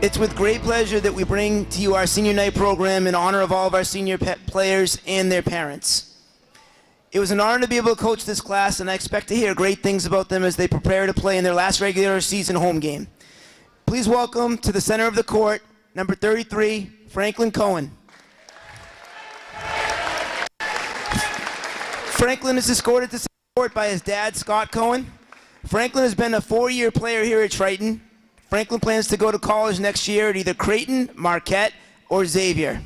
It's with great pleasure that we bring to you our senior night program in honor of all of our senior players and their parents. It was an honor to be able to coach this class, and I expect to hear great things about them as they prepare to play in their last regular season home game. Please welcome to the center of the court, number 33, Franklin Cohen. Franklin is escorted to court by his dad, Scott Cohen. Franklin has been a 4-year player here at Triton. Franklin plans to go to college next year at either Creighton, Marquette, or Xavier.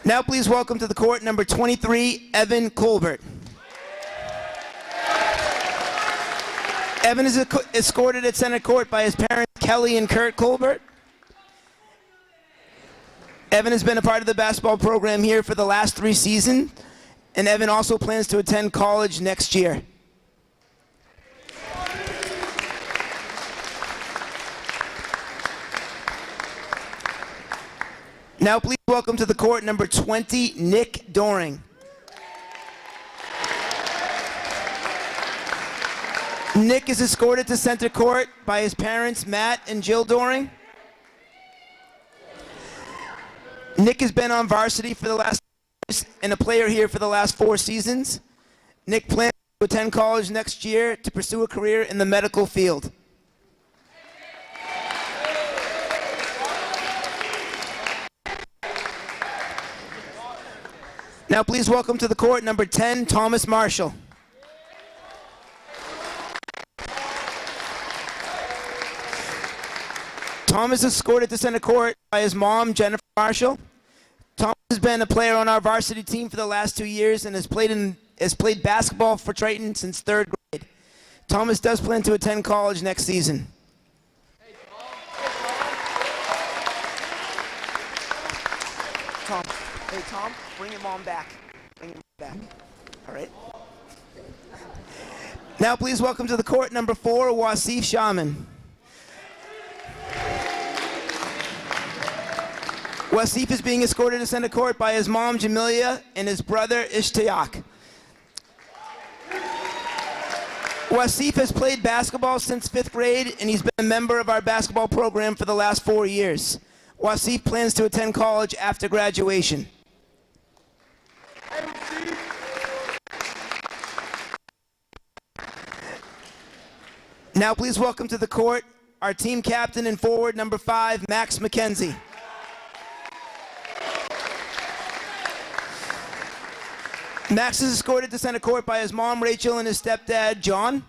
Now please welcome to the court number 23, Evan Colbert. Evan is escorted at center court by his parents, Kelly and Kurt Colbert. Evan has been a part of the basketball program here for the last 3 seasons, and Evan also plans to attend college next year. Now please welcome to the court number 20, Nick Doring. Nick is escorted to center court by his parents, Matt and Jill Doring. Nick has been on varsity for the last years and a player here for the last 4 seasons. Nick plans to attend college next year to pursue a career in the medical field. Now please welcome to the court number 10, Thomas Marshall. Thomas is escorted to center court by his mom, Jennifer Marshall. Thomas has been a player on our varsity team for the last 2 years and has played basketball for Triton since 3rd grade. Thomas does plan to attend college next season. Tom, bring your mom back. Bring your mom back. All right. Now please welcome to the court number 4, Wasif Shaman. Wasif is being escorted to center court by his mom, Jamilia, and his brother, Ishtiyaq. Wasif has played basketball since 5th grade, and he's been a member of our basketball program for the last 4 years. Wasif plans to attend college after graduation. Now please welcome to the court our team captain and forward, number 5, Max McKenzie. Max is escorted to center court by his mom, Rachel, and his stepdad, John.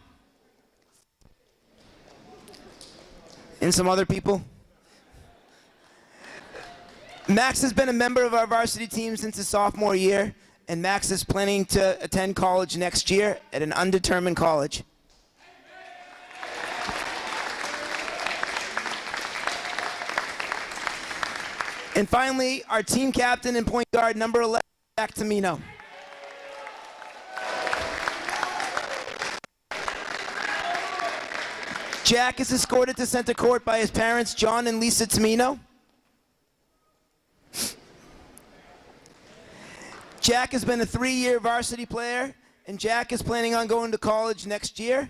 And some other people. Max has been a member of our varsity team since his sophomore year, and Max is planning to attend college next year at an undetermined college. And finally, our team captain and point guard, number 11, Jack Tamino. Jack is escorted to center court by his parents, John and Lisa Tamino. Jack has been a 3-year varsity player, and Jack is planning on going to college next year.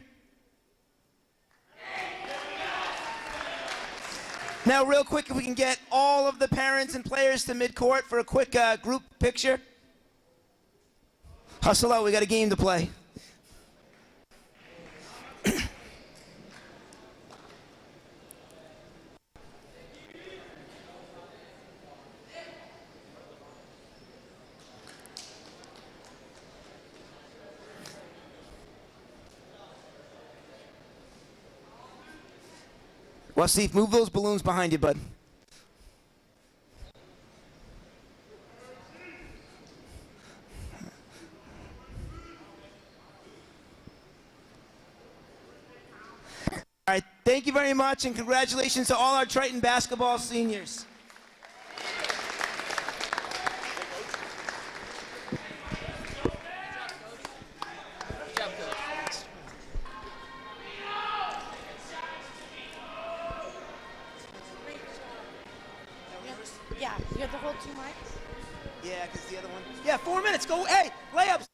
Now, real quick, if we can get all of the parents and players to midcourt for a quick group picture. Hustle out, we got a game to play. Wasif, move those balloons behind you, bud. All right, thank you very much, and congratulations to all our Triton basketball seniors. Yeah, you have to hold 2 mics. Yeah, because the other one. Yeah, 4 minutes. Go. Hey, layups.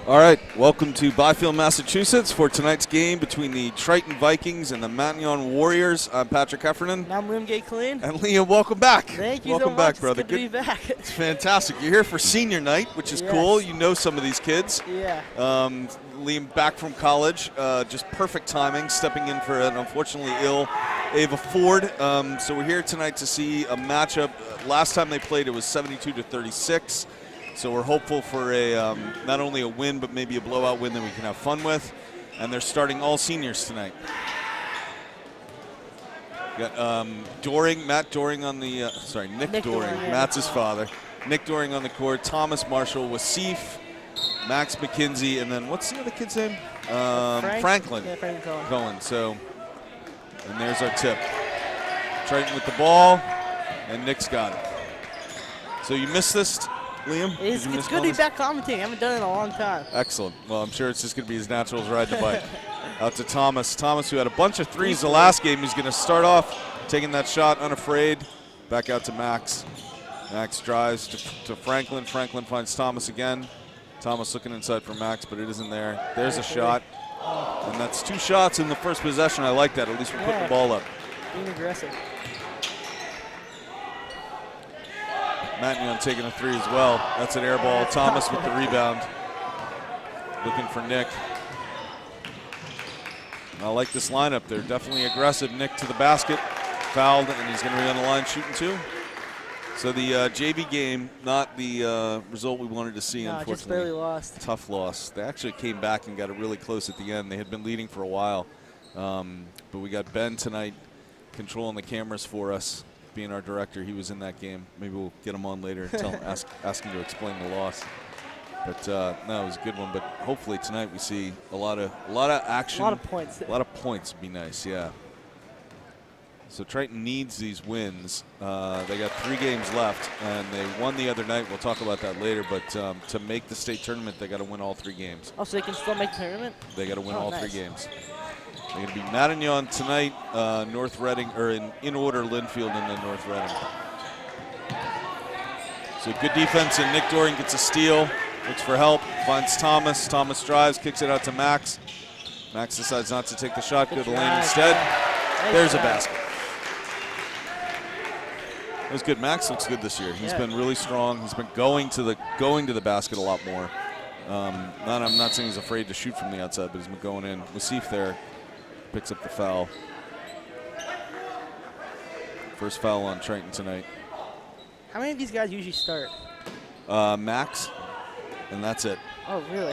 All right, welcome to Byfield, Massachusetts for tonight's game between the Triton Vikings and the Matignon Warriors. I'm Patrick Heffernan. And I'm Liam Gay-Clean. And Liam, welcome back. Thank you welcome so back, much. brother. It's good to be back. It's fantastic. You're here for senior night, which is cool. You know some of these kids. Yeah. Liam back from college, just perfect timing, stepping in for an unfortunately ill Ava Ford. So we're here tonight to see a matchup. Last time they played, it was 72-36. So we're hopeful for a not only a win, but maybe a blowout win that we can have fun with. And they're starting all seniors tonight. Got Doring, Matt Doring on the, Nick Doring, yeah. Matt's his father. Nick Doring on the court, Thomas Marshall, Wasif, Max McKinsey, and then what's the other kid's name? Franklin. Yeah, Franklin Cohen. So, and there's our tip. Triton with the ball, and Nick's got it. So you missed this, Liam? It's good to be back commentating. I haven't done it in a long time. Excellent. Well, I'm sure it's just going to be as natural as riding the bike. Out to Thomas. Thomas, who had a bunch of threes the last game, he's going to start off taking that shot unafraid. Back out to Max. Max drives to Franklin. Franklin finds Thomas again. Thomas looking inside for Max, but it isn't there. There's a shot. And that's 2 shots in the first possession. I like that. At least we're putting the ball up. Being aggressive. Matignon taking a 3 as well. That's an air ball. Thomas with the rebound. Looking for Nick. I like this lineup. They're definitely aggressive. Nick to the basket. Fouled, and he's going to be on the line shooting 2. So the JV game, not the result we wanted to see, unfortunately. Just barely lost. Tough loss. They actually came back and got it really close at the end. They had been leading for a while. But we got Ben tonight controlling the cameras for us, being our director. He was in that game. Maybe we'll get him on later and ask him to explain the loss. But no, it was a good one. But hopefully tonight we see a lot of action. A lot of points. A lot of points would be nice, yeah. So Triton needs these wins. They got 3 games left, and they won the other night. We'll talk about that later. But to make the state tournament, they got to win all 3 games. Oh, so they can still make the tournament? They got to win all 3 games. They're going to be Matignon tonight, North Reading, or in order, Linfield, and then North Reading. So good defense, and Nick Doring gets a steal. Looks for help, finds Thomas. Thomas drives, kicks it out to Max. Max decides not to take the shot, go to lane instead. There's a basket. It was good. Max looks good this year. He's been really strong. He's been going to the basket a lot more. I'm not saying he's afraid to shoot from the outside, but he's been going in. Wasif there picks up the foul. First foul on Triton tonight. How many of these guys usually start? Max, and that's it. Oh, really?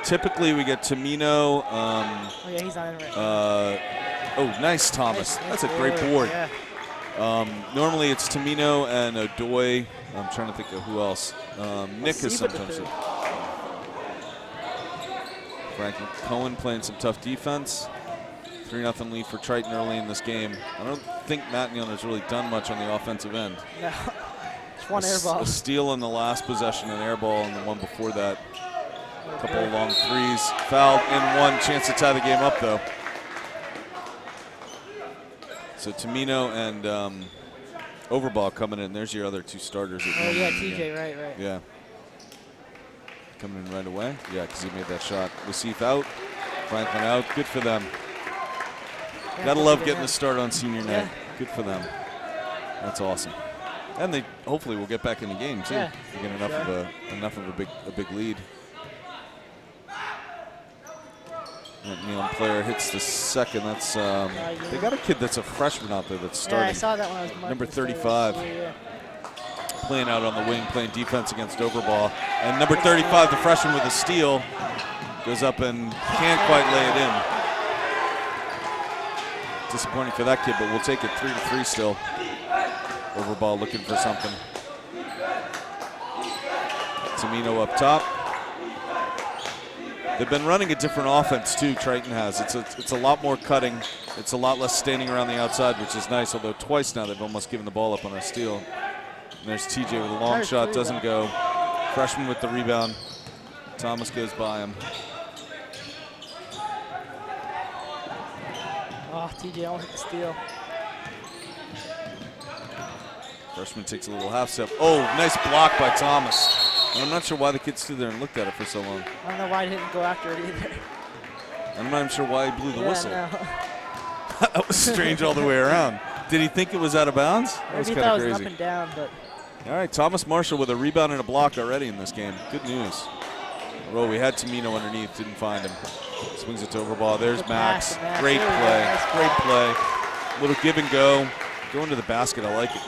Typically we get Tamino. Oh, yeah, he's not in right. Nice, Thomas. That's a great board. Yeah. Normally it's Tamino and Odoy. I'm trying to think of who else. Nick is sometimes. Franklin Cohen playing some tough defense. 3-0 lead for Triton early in this game. I don't think Matignon has really done much on the offensive end. No. Just one air ball. A steal on the last possession, an air ball on the one before that. A couple of long threes. Fouled in one. Chance to tie the game up, though. So Tamino and Overball coming in. There's your other 2 starters. Oh, yeah, TJ, right. Yeah. Coming in right away. Yeah, because he made that shot. Wasif out. Franklin out. Good for them. Yeah, Gotta love getting the start on senior night. Yeah. Good for them. That's awesome. And they hopefully will get back in the game too. Yeah. They get enough of a big lead. That Neon player hits the second. That's they got a kid that's a freshman out there that's starting. Yeah, I saw that when I was marking number 35. Yeah. Playing out on the wing, playing defense against Overball. And number 35, the freshman with a steal, goes up and can't quite lay it in. Disappointing for that kid, but we'll take it 3-3 still. Overball looking for something. Tamino up top. They've been running a different offense too, Triton has. It's a lot more cutting. It's a lot less standing around the outside, which is nice, although twice now they've almost given the ball up on a steal. And there's TJ with a long shot, doesn't go. Freshman with the rebound. Thomas goes by him. Oh, TJ almost hit the steal. Freshman takes a little half step. Oh, nice block by Thomas. I'm not sure why the kid stood there and looked at it for so long. I don't know why he didn't go after it either. I'm not even sure why he blew the whistle. No. That was strange all the way around. Did he think it was out of bounds? That was Maybe kind he of thought crazy. it was up and down, but. All right, Thomas Marshall with a rebound and a block already in this game. Good news. Although we had Tamino underneath, didn't find him. Swings it to overball. There's Max. Great play. Great play. Little give and go. Going to the basket. I like it.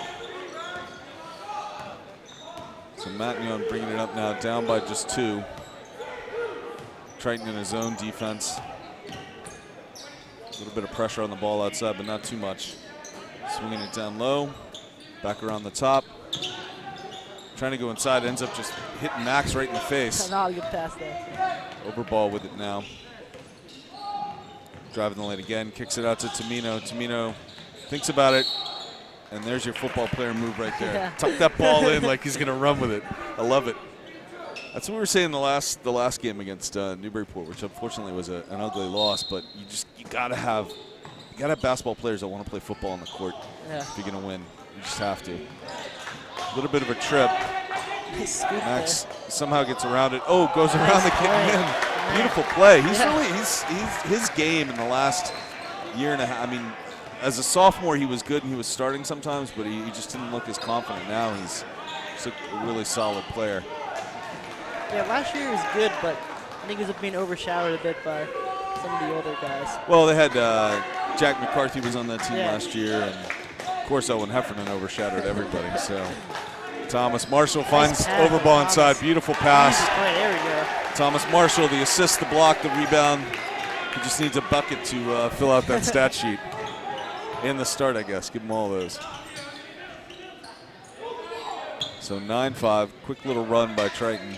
So Matignon bringing it up now, down by just 2. Triton in his own defense. A little bit of pressure on the ball outside, but not too much. Swinging it down low. Back around the top. Trying to go inside, ends up just hitting Max right in the face. Not a good pass there. Overball with it now. Driving the lane again, kicks it out to Tamino. Tamino thinks about it, and there's your football player move right there. Yeah. Tuck that ball in like he's gonna run with it. I love it. That's what we were saying the last game against Newburyport, which unfortunately was an ugly loss. But you gotta have basketball players that want to play football on the court if you're gonna win. You just have to. A little bit of a trip. Max somehow gets around it. Oh, goes around the kick in. Beautiful play. He's his game in the last year and a half. I mean, as a sophomore, he was good and he was starting sometimes, but he just didn't look as confident. Now he's just a really solid player. Yeah, last year he was good, but I think he was being overshadowed a bit by some of the older guys. Well, they had Jack McCarthy was on that team last year, and of course Owen Heffernan overshadowed everybody. So Thomas Marshall finds overball inside. Beautiful pass. There we go. Thomas Marshall, the assist, the block, the rebound. He just needs a bucket to fill out that stat sheet. And the start, I guess. Give him all those. So 9-5. Quick little run by Triton.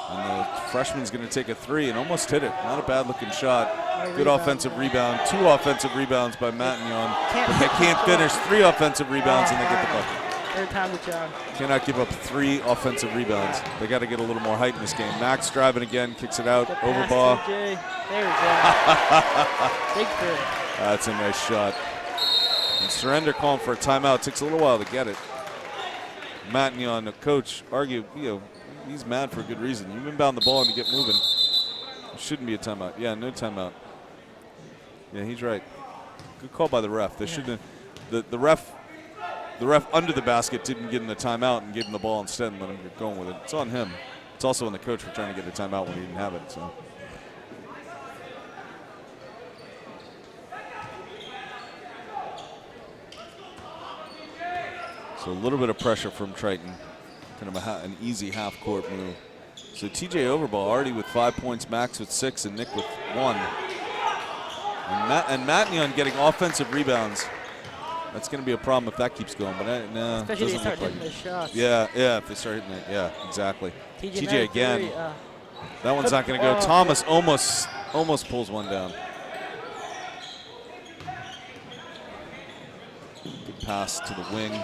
And the freshman's going to take a 3 and almost hit it. Not a bad looking shot. Good offensive rebound. 2 offensive rebounds by Matignon. But they can't finish. 3 offensive rebounds and they get the bucket. Third time the charm. Cannot give up 3 offensive rebounds. They got to get a little more height in this game. Max driving again, kicks it out. Overball. There we go. Big 3. That's a nice shot. And Surrender calling for a timeout. Takes a little while to get it. Matignon, the coach, argued, he's mad for a good reason. You inbound the ball and you get moving. It shouldn't be a timeout. Yeah, no timeout. Yeah, he's right. Good call by the ref. They shouldn't have, the ref under the basket didn't give him the timeout and gave him the ball instead and let him get going with it. It's on him. It's also on the coach for trying to get a timeout when he didn't have it. So a little bit of pressure from Triton. Kind of an easy half-court move. So TJ Overball already with 5 points, Max with 6, and Nick with 1. And Matignon getting offensive rebounds. That's going to be a problem if that keeps going. But no, especially if they start like hitting the shots. Yeah, if they start hitting it. Yeah, exactly. TJ again. That one's not going to go. Thomas almost pulls one down. Good pass to the wing.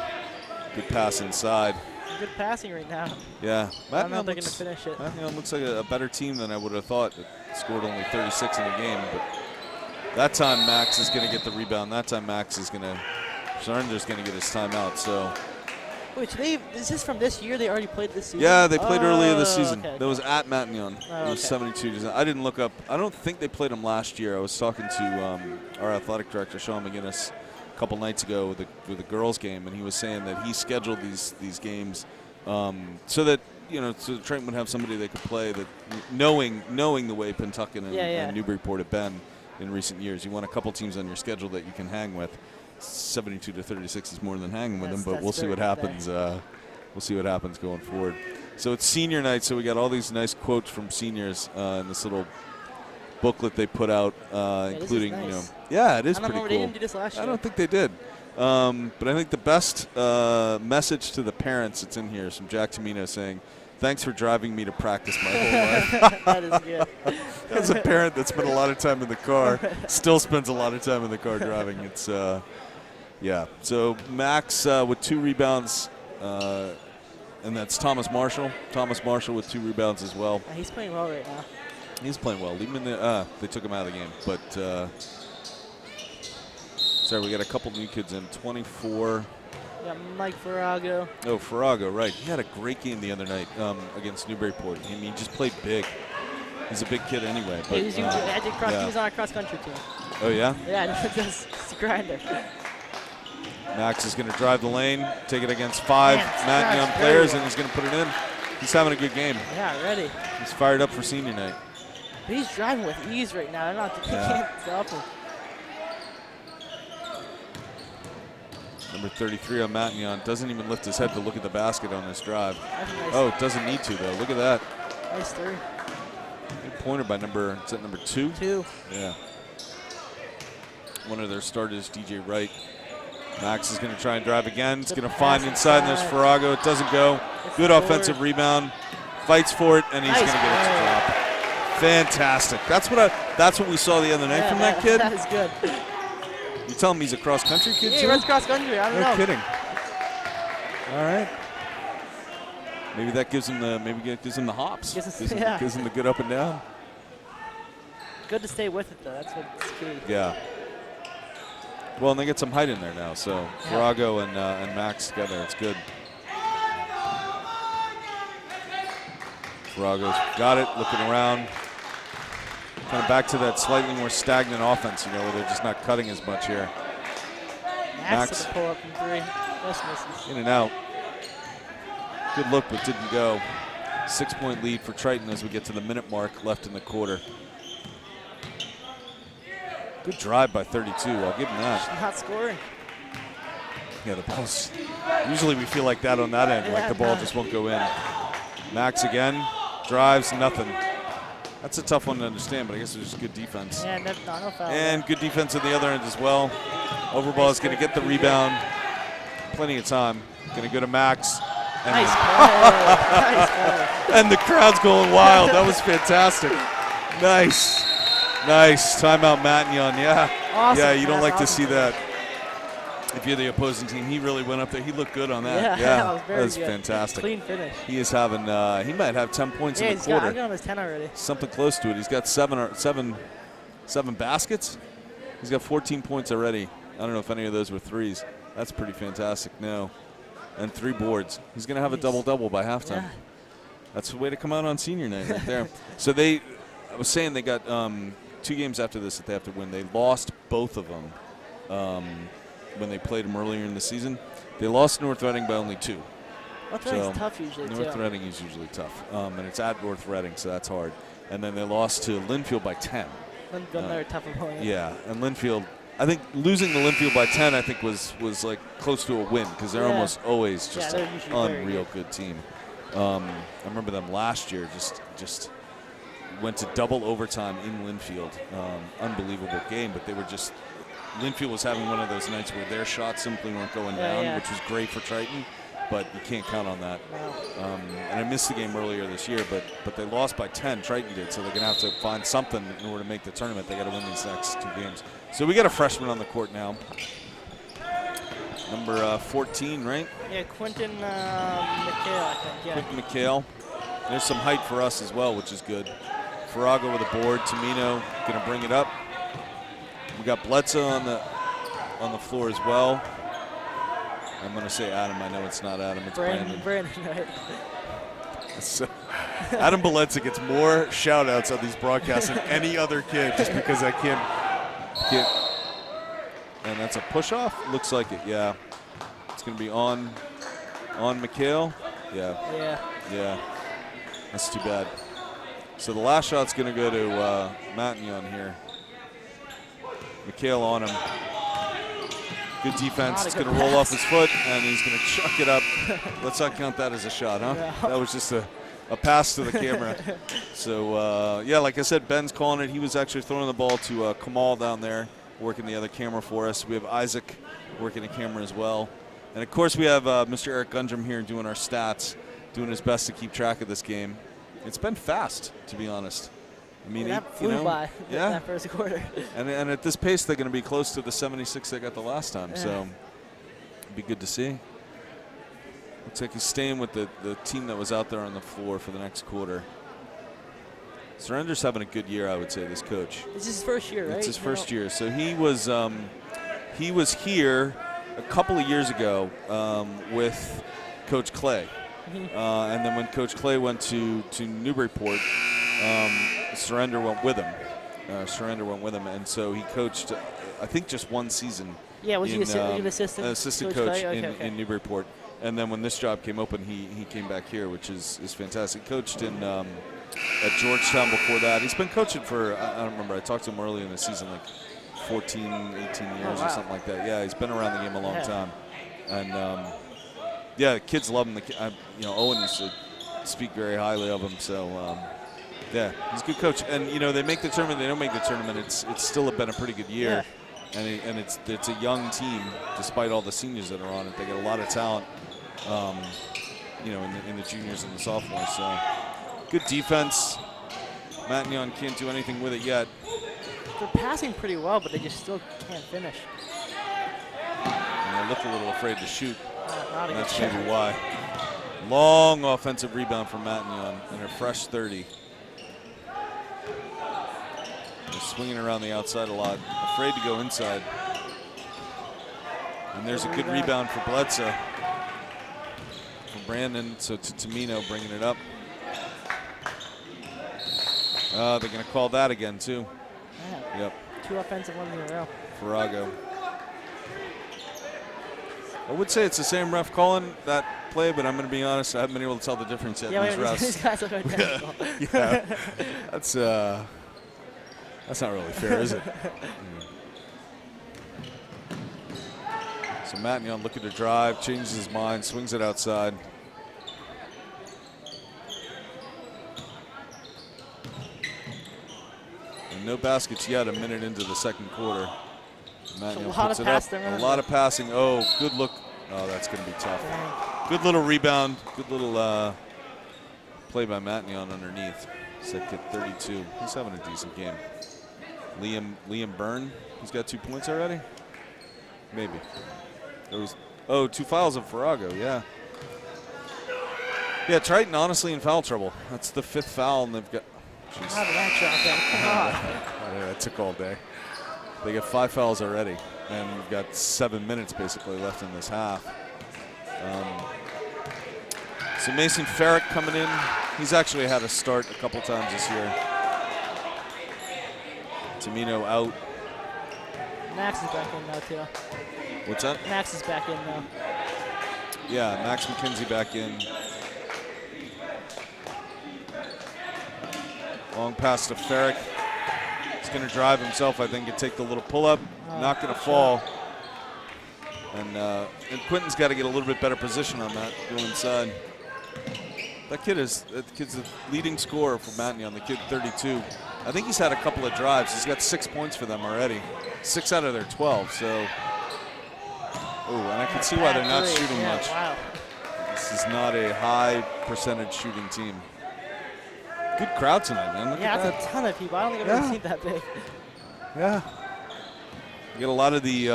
Good pass inside. Good passing right now. Yeah. I don't know if they're going to finish it. Matignon looks like a better team than I would have thought. It scored only 36 in the game. But that time Max is going to get the rebound. That time Max is going to, Surrender's going to get his timeout. So. Wait, so is this from this year? They already played this season? Yeah, they played earlier this season. Okay. That was at Matignon. It was 72. I didn't look up. I don't think they played them last year. I was talking to our athletic director, Sean McGinnis, a couple nights ago with the girls game, and he was saying that he scheduled these games so that so Triton would have somebody they could play that knowing the way Pentucket and Newburyport have been in recent years. You want a couple teams on your schedule that you can hang with. 72 to 36 is more than hanging with them, but we'll see what happens. We'll see what happens going forward. So it's senior night, so we got all these nice quotes from seniors in this little booklet they put out, including nice. It is pretty cool. I don't know, they didn't do this last year. I don't think they did. But I think the best message to the parents that's in here is from Jack Tamino saying, "Thanks for driving me to practice my whole life." That is good. As a parent that spent a lot of time in the car, still spends a lot of time in the car driving. It's So Max with 2 rebounds, and that's Thomas Marshall. Thomas Marshall with 2 rebounds as well. He's playing well right now. He's playing well. Leave him in the. They took him out of the game, but sorry, we got a couple new kids in. 24 We got Mike Farrago. Oh, Farrago, right. He had a great game the other night against Newburyport. I mean, he just played big. He's a big kid anyway. But, He was on our cross-country team. Oh, yeah? Yeah, he's a grinder. Max is going to drive the lane, take it against 5 Matignon players, and he's going to put it in. He's having a good game. Yeah, ready. He's fired up for senior night. But he's driving with ease right now. They can't stop him. Number 33 on Matignon doesn't even lift his head to look at the basket on this drive. Nice. Oh, doesn't need to, though. Look at that. Nice 3. Good pointer by number 2? 2. Yeah. One of their starters, DJ Wright. Max is going to try and drive again. It's going to find inside, and there's Farrago. It doesn't go. Good offensive rebound. Fights for it, and he's going to get it to drop. Fantastic. That's what we saw the other night from that kid. That is good. You tell him he's a cross-country kid, Yeah, too? he runs cross-country. I don't know. No kidding. All right. Maybe that gives him the hops. Gives him the good up and down. Good to stay with it, though. That's what's key. Yeah. Well, and they get some height in there now, so Farrago and Max together, it's good. Farrago's got it, looking around. Kind of back to that slightly more stagnant offense, where they're just not cutting as much here. Max to pull up from 3. Just misses. In and out. Good look, but didn't go. 6-point lead for Triton as we get to the minute mark left in the quarter. Good drive by 32. I'll give him that. Not scoring. Yeah, the ball's usually we feel like that on that end, like the ball just won't go in. Max again, drives, nothing. That's a tough one to understand, but I guess it was just good defense. Yeah, no foul. And good defense on the other end as well. Overball is going to get the rebound. Plenty of time. Going to go to Max. And Nice play. Nice play. And the crowd's going wild. That was fantastic. Nice. Nice. Timeout, Matignon. Yeah. Awesome. Yeah, you don't like to see that. If you're the opposing team, he really went up there. He looked good on that. Yeah, that was good. Fantastic. Clean finish. He is having. He might have 10 points in the quarter. Yeah, he's got almost 10 already. Something close to it. He's got seven baskets. He's got 14 points already. I don't know if any of those were threes. That's pretty fantastic. No, and 3 boards. He's going to have a double-double by halftime. Yeah. That's the way to come out on senior night right there. So I was saying they got 2 games after this that they have to win. They lost both of them. When they played them earlier in the season. They lost North Reading by only 2. North Reading's tough usually, North Reading is usually tough. And it's at North Reading, so that's hard. And then they lost to Linfield by 10. Linfield, another tough opponent. Yeah, and Linfield, I think losing to Linfield by 10, I think was like close to a win because they're almost always just an unreal good team. I remember them last year just went to double overtime in Linfield. Unbelievable game, but they were just Linfield was having one of those nights where their shots simply weren't going down, which was great for Triton, but you can't count on that. No. And I missed the game earlier this year, but they lost by 10, Triton did, so they're going to have to find something in order to make the tournament. They got to win these next 2 games. So we got a freshman on the court now. Number 14, right? Yeah, Quentin McHale, I think, yeah. Quentin McHale. There's some height for us as well, which is good. Farrago with a board. Tamino going to bring it up. We got Bledsoe on the floor as well. I'm going to say Adam. I know it's not Adam. It's Brandon. Brandon, right. So, Adam Bledsoe gets more shout-outs on these broadcasts than any other kid just because I can't. And that's a push-off? Looks like it, yeah. It's going to be on McHale. Yeah. That's too bad. So the last shot's going to go to Matignon here. McHale on him. Good defense. It's going to roll off his foot, and he's going to chuck it up. Let's not count that as a shot, huh? No. That was just a pass to the camera. So, yeah, like I said, Ben's calling it. He was actually throwing the ball to Kamal down there, working the other camera for us. We have Isaac working the camera as well. And, of course, we have Mr. Eric Gundrum here doing our stats, doing his best to keep track of this game. It's been fast, to be honest. I mean, that flew by that first quarter. And at this pace, they're going to be close to the 76 they got the last time. Yeah. So it'd be good to see. Looks like he's staying with the team that was out there on the floor for the next quarter. Surrender's having a good year, I would say, this coach. It's his first year, right? It's his first year. So he was here a couple of years ago with Coach Clay. And then when Coach Clay went to Newburyport, Surrender went with him. And so he coached, I think, just one season. Yeah, was he an assistant? Assistant coach in Newburyport. And then when this job came open, he came back here, which is fantastic. He coached in at Georgetown before that. He's been coaching for, I don't remember, I talked to him early in the season, like 14, 18 years or something like that. Yeah, he's been around the game a long time. And, yeah, the kids love him. Owen used to speak very highly of him. So, yeah, he's a good coach. And, they make the tournament, they don't make the tournament. It's still been a pretty good year. Yeah. And it's a young team, despite all the seniors that are on it. They got a lot of talent, in the juniors and the sophomores. So, good defense. Matignon can't do anything with it yet. They're passing pretty well, but they just still can't finish. And they look a little afraid to shoot. Not and that's maybe why. Long offensive rebound from Matignon and a fresh 30. They're swinging around the outside a lot, afraid to go inside. And there's a good rebound for Bledsoe. For Brandon, so to Tamino bringing it up. They're going to call that again, too. Yeah. Yep. 2 offensive ones in a row. Farrago. I would say it's the same ref calling that play, but I'm going to be honest, I haven't been able to tell the difference yet in these refs. These guys are identical. Yeah, that's not really fair, is it? So Matignon looking to drive, changes his mind, swings it outside. And no baskets yet, a minute into the second quarter. Matignon puts it up. A lot of passing. Oh, good look. Oh, that's going to be tough. Dang. Good little rebound. Good little play by Matignon underneath. Set kid 32. He's having a decent game. Liam Byrne. He's got 2 points already. Maybe. There was 2 fouls of Farrago. Yeah. Yeah, Triton honestly in foul trouble. That's the 5th foul, and they've got. How did that drop in? Come on. That took all day. They got 5 fouls already, and we've got 7 minutes basically left in this half. So Mason Farrick coming in. He's actually had a start a couple times this year. Tamino out. Max is back in now, too. What's that? Max is back in now. Yeah, Max McKenzie back in. Long pass to Farrick. He's going to drive himself, I think, and take the little pull-up. Not going to fall. And Quinton's got to get a little bit better position on that, go inside. That kid's the leading scorer for Matignon, the kid 32. I think he's had a couple of drives. He's got 6 points for them already. 6 out of their 12, so. Oh, and I can see why they're not shooting much. Wow. This is not a high percentage shooting team. Good crowd tonight, man. Look at that's a ton of people. I don't think I've ever seen that big. Yeah. You get a lot of the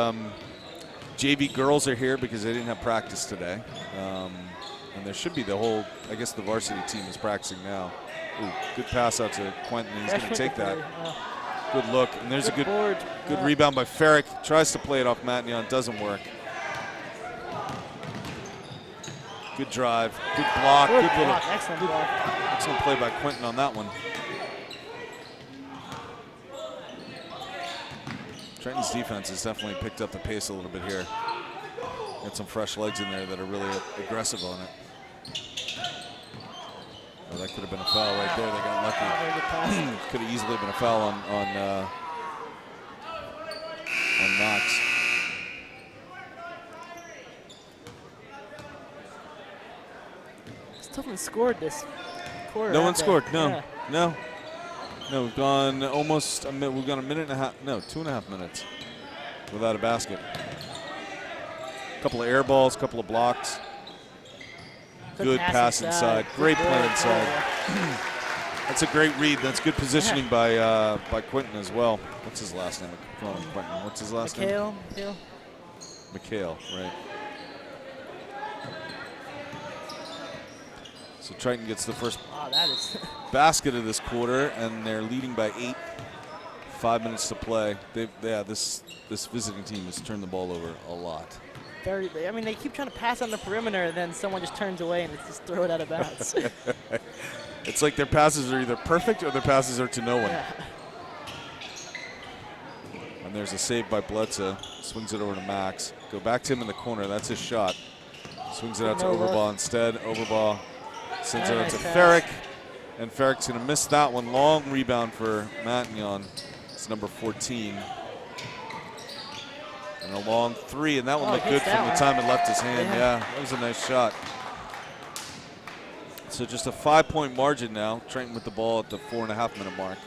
JV girls are here because they didn't have practice today. And there should be the whole, I guess the varsity team is practicing now. Ooh, good pass out to Quentin. He's going to take that. Good look. And there's a good rebound by Farrick. Tries to play it off Matignon. Doesn't work. Good drive. Good block. Good little. Excellent block. Excellent play by Quentin on that one. Trenton's defense has definitely picked up the pace a little bit here. Got some fresh legs in there that are really aggressive on it. Oh, that could have been a foul right there. They got lucky. Could have easily been a foul on Knox. Still scored this quarter. No one scored. No. We've gone almost a minute. We've gone a minute and a half. No, 2.5 minutes without a basket. A couple of air balls, couple of blocks. Good pass inside. Great play inside. That's a great read. That's good positioning by Quentin as well. What's his last name? Quentin. What's his last name? McHale, right. So Triton gets the first basket of this quarter, and they're leading by 8. 5 minutes to play. This visiting team has turned the ball over a lot. I mean, they keep trying to pass on the perimeter, and then someone just turns away and it's just throw it out of bounds. It's like their passes are either perfect or their passes are to no one. Yeah. And there's a save by Bledsoe. Swings it over to Max. Go back to him in the corner. That's his shot. Swings it out to No look. Overbaugh instead. Overbaugh sends it Very out to nice Ferrick. pass. And Ferrick's going to miss that one. Long rebound for Matignon. It's number 14. And a long three, and that one looked good hits from that the one. time it left his hand. Yeah. Yeah, that was a nice shot. So just a 5-point margin now. Triton with the ball at the 4.5-minute mark.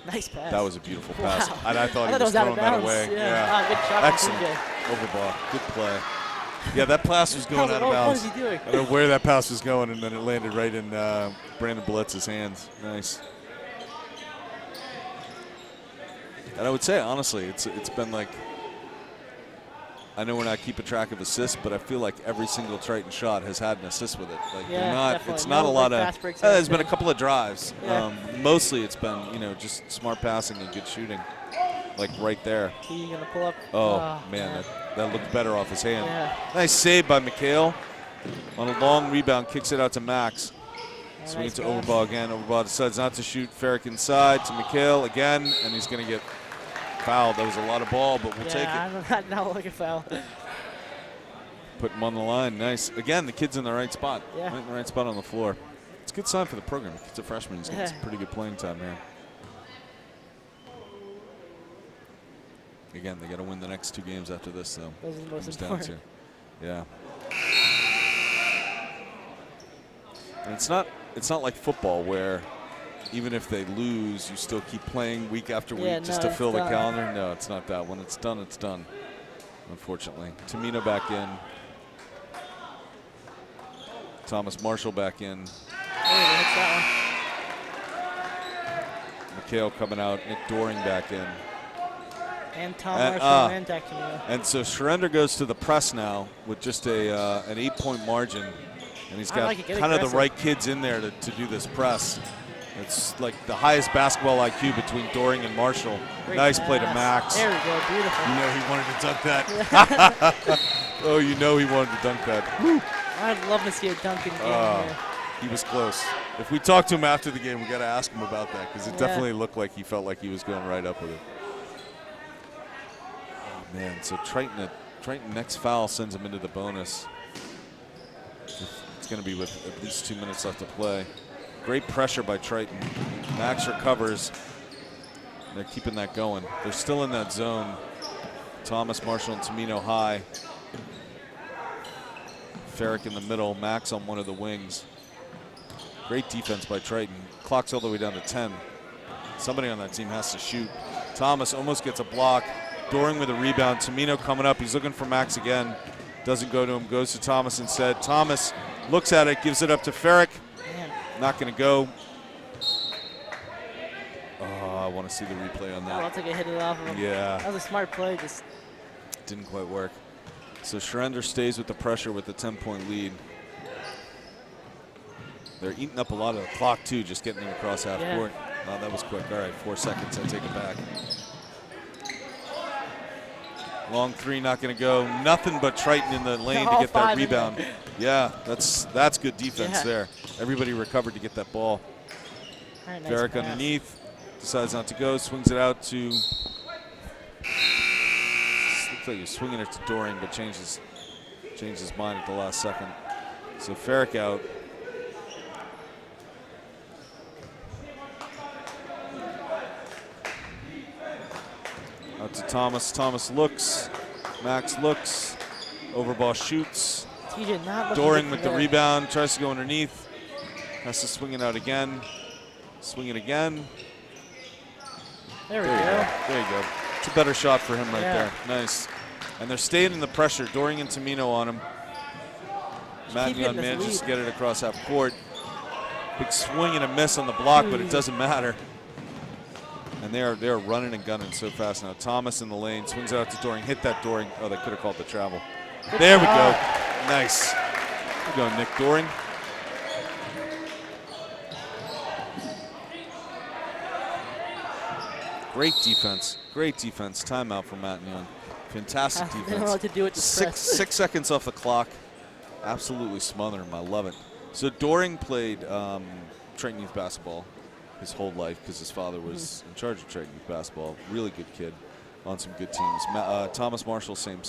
Nice pass. That was a beautiful Wow. pass. And I thought he it was out of throwing that bounds. away. Yeah. Ah, good shot Excellent. from Overball. Good play. Yeah, that pass was going out of What bounds. is he doing? I don't know where that pass was going, and then it landed right in Brandon Bledsoe's hands. Nice. And I would say, honestly, it's been like, I know we're not keeping track of assists, but I feel like every single Triton shot has had an assist with it. Like Yeah, they're not, definitely. it's not No, a lot like, of. fast breaks or There's been a anything. couple of drives. Yeah. Mostly it's been just smart passing and good shooting, like right there. He's gonna pull up. Oh man, that looked better off his hand. Yeah. Nice save by McHale on a long rebound, kicks it out to Max. Yeah, Swing nice it to pass. Overbaugh again. Overbaugh decides not to shoot. Ferrick inside to McHale again, and he's going to get fouled. That was a lot of ball, but we'll take it. Yeah, I don't know, like a foul. Put him on the line. Nice. Again, the kid's in the right spot. Yeah. Right in the right spot on the floor. It's a good sign for the program. The kid's a freshman. He's getting Yeah. some pretty good playing time here. Again, they got to win the next 2 games after this, though. Those are the most Comes down important. to. Yeah. And it's not like football where even if they lose, you still keep playing week after week Yeah, just no, to fill it's the done. calendar. No, it's not that. When it's done, it's done. Unfortunately. Tamino back in. Thomas Marshall back in. Oh, he hits that McHale coming out. Nick Doring back in. one. And Tom And, Marshall and Tamino. And so Surrender goes to the press now with just an 8-point margin. And he's I got like it. Get kind of the aggressive. right kids in there to do this press. It's like the highest basketball IQ between Doring and Marshall. Great Nice play to pass. Max. There we go. Beautiful. You know he wanted to dunk that. Oh, you know he wanted to dunk that. Woo. I'd love to see a dunk in game here. He was close. If we talk to him after the game, we got to ask him about that because it Yeah. definitely looked like he felt like he was going right up with it. Oh, man. So Triton next foul sends him into the bonus. It's going to be with at least 2 minutes left to play. Great pressure by Triton. Max recovers. They're keeping that going. They're still in that zone. Thomas, Marshall, and Tamino high. Ferrick in the middle. Max on one of the wings. Great defense by Triton. Clock's all the way down to 10. Somebody on that team has to shoot. Thomas almost gets a block. Doring with a rebound. Tamino coming up. He's looking for Max again. Doesn't go to him. Goes to Thomas instead. Thomas looks at it. Gives it up to Ferrick. Man. Not going to go. Oh, I want to see the replay on Oh, that. I'll take a hit it off of him. Yeah. That was a smart play. Just Didn't quite work. So Surrender stays with the pressure with the 10-point lead. They're eating up a lot of the clock, too, just getting them across half Yeah. court. Oh, that was quick. All right, 4 seconds. I take it back. Long three, not going to go. Nothing but Triton in the lane to All get that five in rebound. there. Yeah, that's good defense Yeah. there. Everybody recovered to get that ball. all right, nice Ferrick pass. underneath, decides not to go, swings it out to. Looks like he was swinging it to Doring, but changed his mind at the last second. So Ferrick out. Out to Thomas. Thomas looks. Max looks. Overball shoots. TJ not looking Doring good with for the that. rebound. Tries to go underneath. Has to swing it out again. Swing it again. There we There you go. go. There you go. It's a better shot for him right Yeah. there. Nice. And they're staying in the pressure. Doring and Tamino on him. getting Matignon this manages to lead. get it across half court. Big swing and a miss on the block, but it doesn't matter. And they're running and gunning so fast now. Thomas in the lane, swings it out to Doring. Hit that Doring. Oh, they could have called the travel. There we go. Nice. Good go, Nick Doring. Great defense. Great defense. Timeout for Matignon. Fantastic They don't know what defense. to do with the press. 6 seconds off the clock. Absolutely smothering him. I love it. So Doring played Triton Youth basketball his whole life because his father was in charge of Triton Youth basketball. Really good kid on some good teams. Thomas Marshall, same.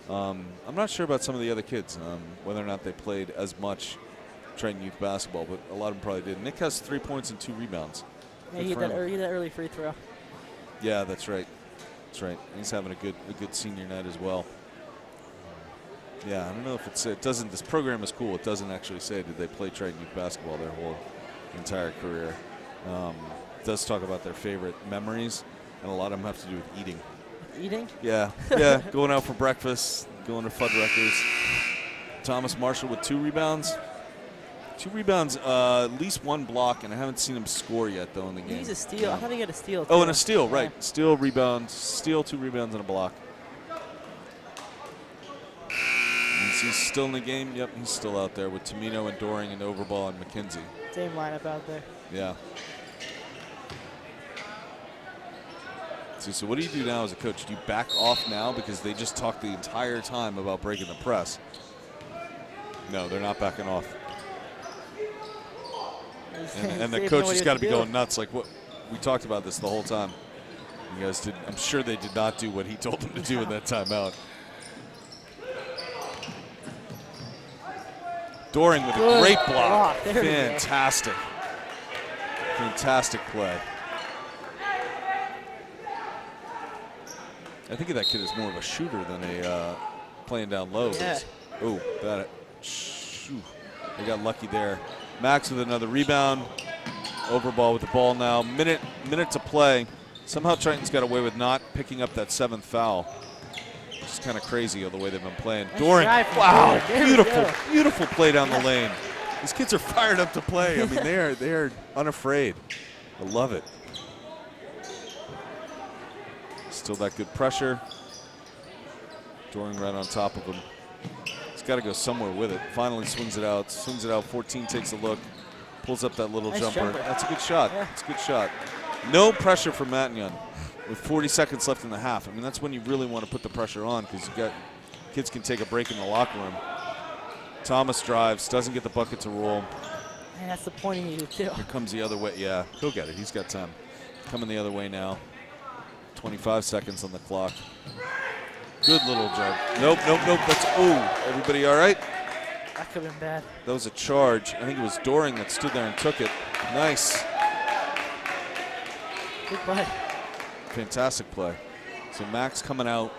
I'm not sure about some of the other kids, whether or not they played as much Triton Youth basketball, but a lot of them probably did. Nick has 3 points and 2 rebounds. Yeah, he had that early free throw. Yeah, that's right. That's right. He's having a good senior night as well. Yeah, I don't know if it doesn't. This program is cool. It doesn't actually say did they play Triton Youth basketball their whole entire career. It does talk about their favorite memories, and a lot of them have to do with eating. Eating? Yeah, going out for breakfast, going to Fuddruckers. Thomas Marshall with 2 rebounds. 2 rebounds, at least 1 block, and I haven't seen him score yet, though, in the game. He's a steal. I thought he got a steal, too. Oh, and a steal, right. Yeah. Steal, rebound, steal, 2 rebounds, and a block. Is he still in the game? Yep, he's still out there with Tamino and Doring and Overball and McKenzie. Same lineup out there. Yeah. So what do you do now as a coach? Do you back off now because they just talked the entire time about breaking the press? No, they're not backing off. And the coach has got to be going nuts. Like what we talked about this the whole time. You guys did. I'm sure they did not do what he told them to do in that timeout. Doring with a great block. Fantastic. Fantastic play. I think of that kid as more of a shooter than a playing down low. Yeah. Oh, that. They got lucky there. Max with another rebound. Overball with the ball now. Minute to play. Somehow Triton's got away with not picking up that 7th foul. It's kind of crazy the way they've been playing. Doring, wow, beautiful play down the lane. These kids are fired up to play. I mean, they are unafraid. I love it. Still that good pressure. Doring right on top of him. He's got to go somewhere with it. Finally swings it out. 14 takes a look. Pulls up that little jumper. That's a good shot. Yeah. That's a good shot. No pressure from Matignon with 40 seconds left in the half. I mean, that's when you really want to put the pressure on because you got kids can take a break in the locker room. Thomas drives, doesn't get the bucket to roll. Man, that's the point he needed, too. Here comes the other way. Yeah, he'll get it. He's got time. Coming the other way now. 25 seconds on the clock. Good little jump. Nope. Everybody all right? That could have been bad. That was a charge. I think it was Doring that stood there and took it. Nice. Good play. Fantastic play. So Max coming out.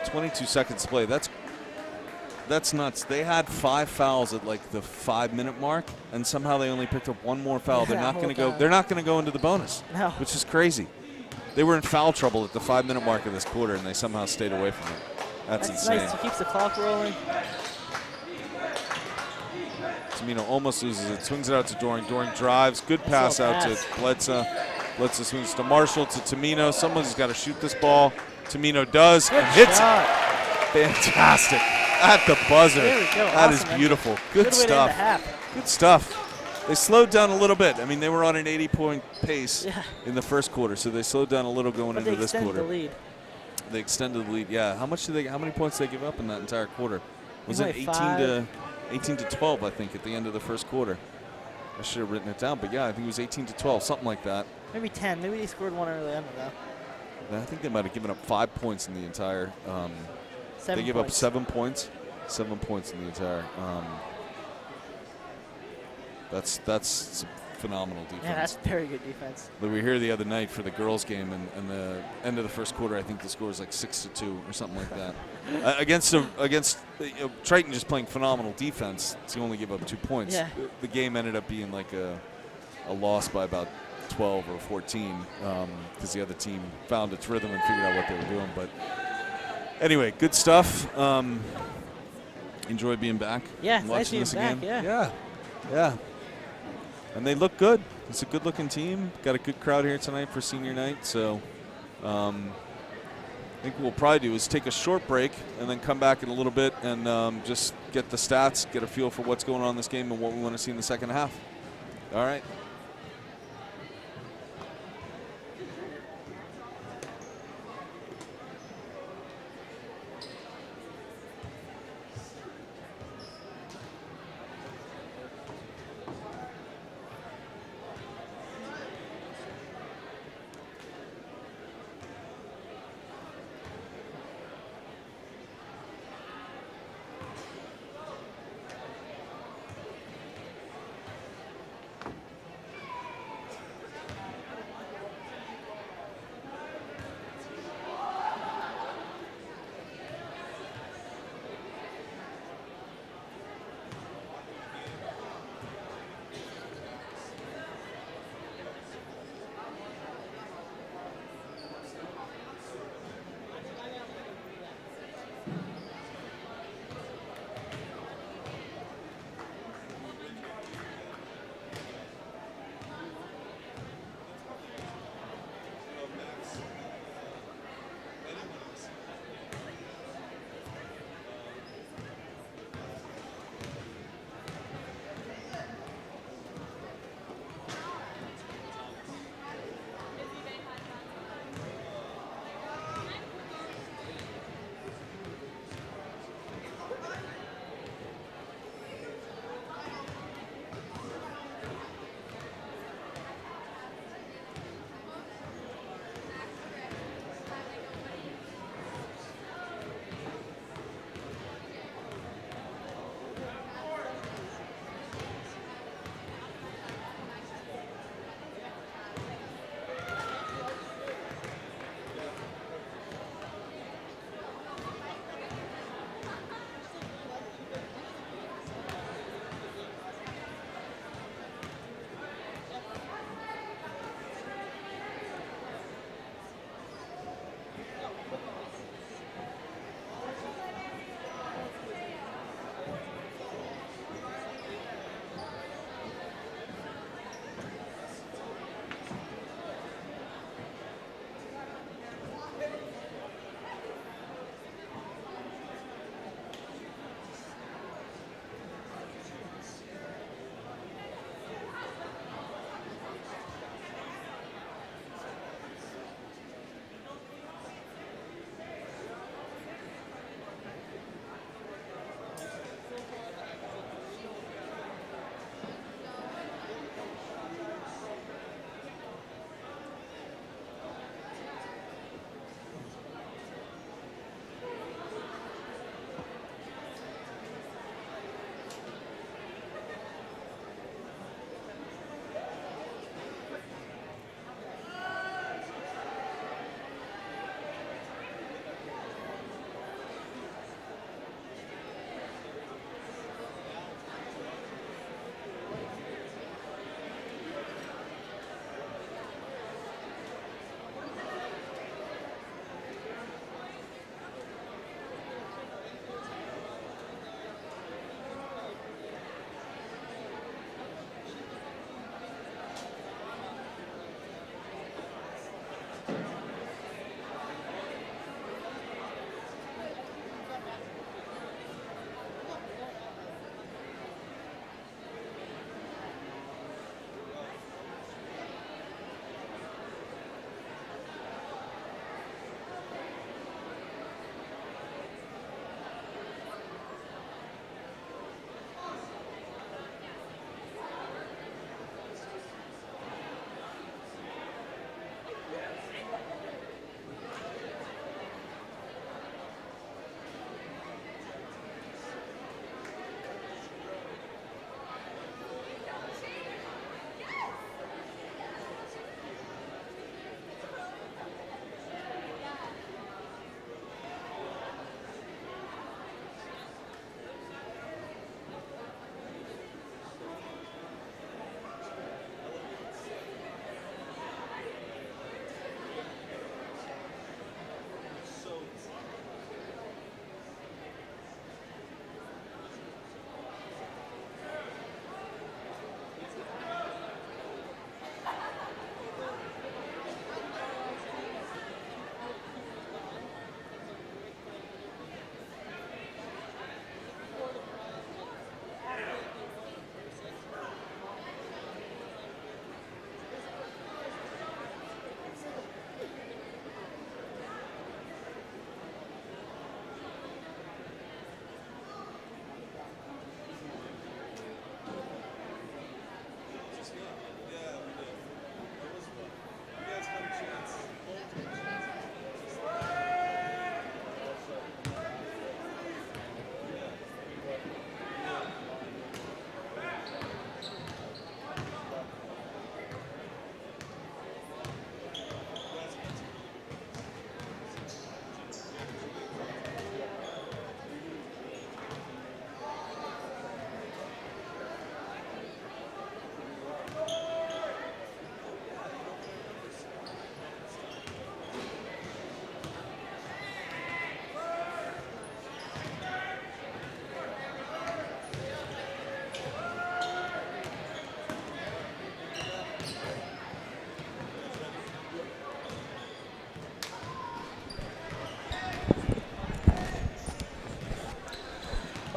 22 seconds to play. That's nuts. They had 5 fouls at like the 5-minute mark, and somehow they only picked up 1 more foul. They're not going to go. They're not going to go into the bonus, No. which is crazy. They were in foul trouble at the 5-minute mark of this quarter, and they somehow stayed away from it. That's insane. Nice. He keeps the clock rolling. Tamino almost loses it. Swings it out to Doring. Doring drives. Good pass out to Bledsoe. Bledsoe swings to Marshall, to Tamino. Someone's got to shoot this ball. Tamino does and hits it. Fantastic. At the buzzer. There we go. That Awesome, is beautiful. Good way to end the stuff. half. Good stuff. They slowed down a little bit. I mean, they were on an 80-point pace in the first quarter, so they slowed down a little going into this quarter. The lead. They extended the lead. Yeah. How many points did they give up in that entire quarter? Was it 18 to 12, I think, at the end of the first quarter? I should have written it down, but yeah, I think it was 18 to 12, something like that. Maybe 10. Maybe they scored one early. I don't know. I think they might have given up 5 points in the entire. They gave up 7 points. 7 points in the entire. That's some phenomenal defense. Yeah, that's very good defense. We were here the other night for the girls' game, and the end of the first quarter, I think the score was like 6-2 or something like that. Against Triton, just playing phenomenal defense to only give up 2 points. Yeah. The game ended up being like a loss by about 12 or 14 because the other team found its rhythm and figured out what they were doing. But anyway, good stuff. Enjoy being back. Yeah, and nice watching being this back. again. Yeah. And they look good. It's a good-looking team. Got a good crowd here tonight for senior night. So I think what we'll probably do is take a short break and then come back in a little bit and just get the stats, get a feel for what's going on in this game and what we want to see in the second half. All right.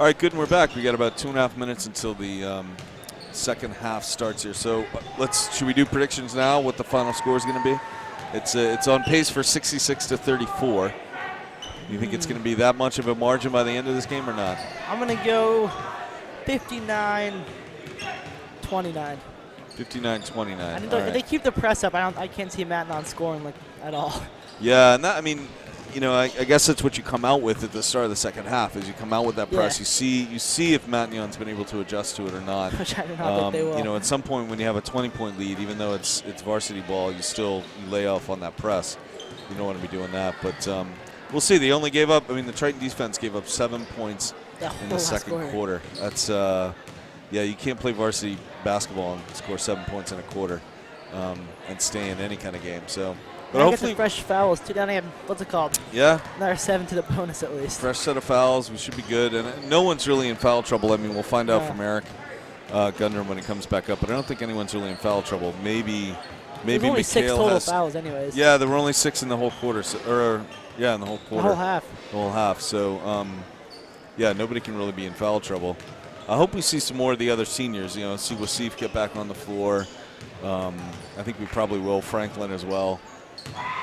All right, good, and we're back. We got about 2.5 minutes until the second half starts here. So should we do predictions now? What the final score is going to be? It's on pace for 66-34. You think it's going to be that much of a margin by the end of this game or not? I'm going to go 59-29. 59-29. If they keep the press up, I can't see Matignon scoring like at all. Yeah, and that, I mean, you know, I guess that's what you come out with at the start of the second half. Is you come out with that press. Yeah. You see if Matignon's been able to adjust to it or not. Which I do not think they will. You know, at some point when you have a 20-point lead, even though it's varsity ball, you lay off on that press. You don't want to be doing that, but we'll see. They only gave up. I mean, the Triton defense gave up 7 points in the second quarter. That's yeah, you can't play varsity basketball and score 7 points in a quarter and stay in any kind of game. So. But hopefully, get the fresh fouls too. Down here, what's it called? Yeah. Another 7 to the bonus at least. Fresh set of fouls. We should be good. And no one's really in foul trouble. I mean, we'll find out from Eric Gundrum when he comes back up. But I don't think anyone's really in foul trouble. Maybe There's only McHale 6 total fouls anyways. Yeah, there were only 6 in the whole quarter. In the whole quarter. The whole half. The whole half. So, yeah, nobody can really be in foul trouble. I hope we see some more of the other seniors. You know, see Wasif get back on the floor. I think we probably will. Franklin as well.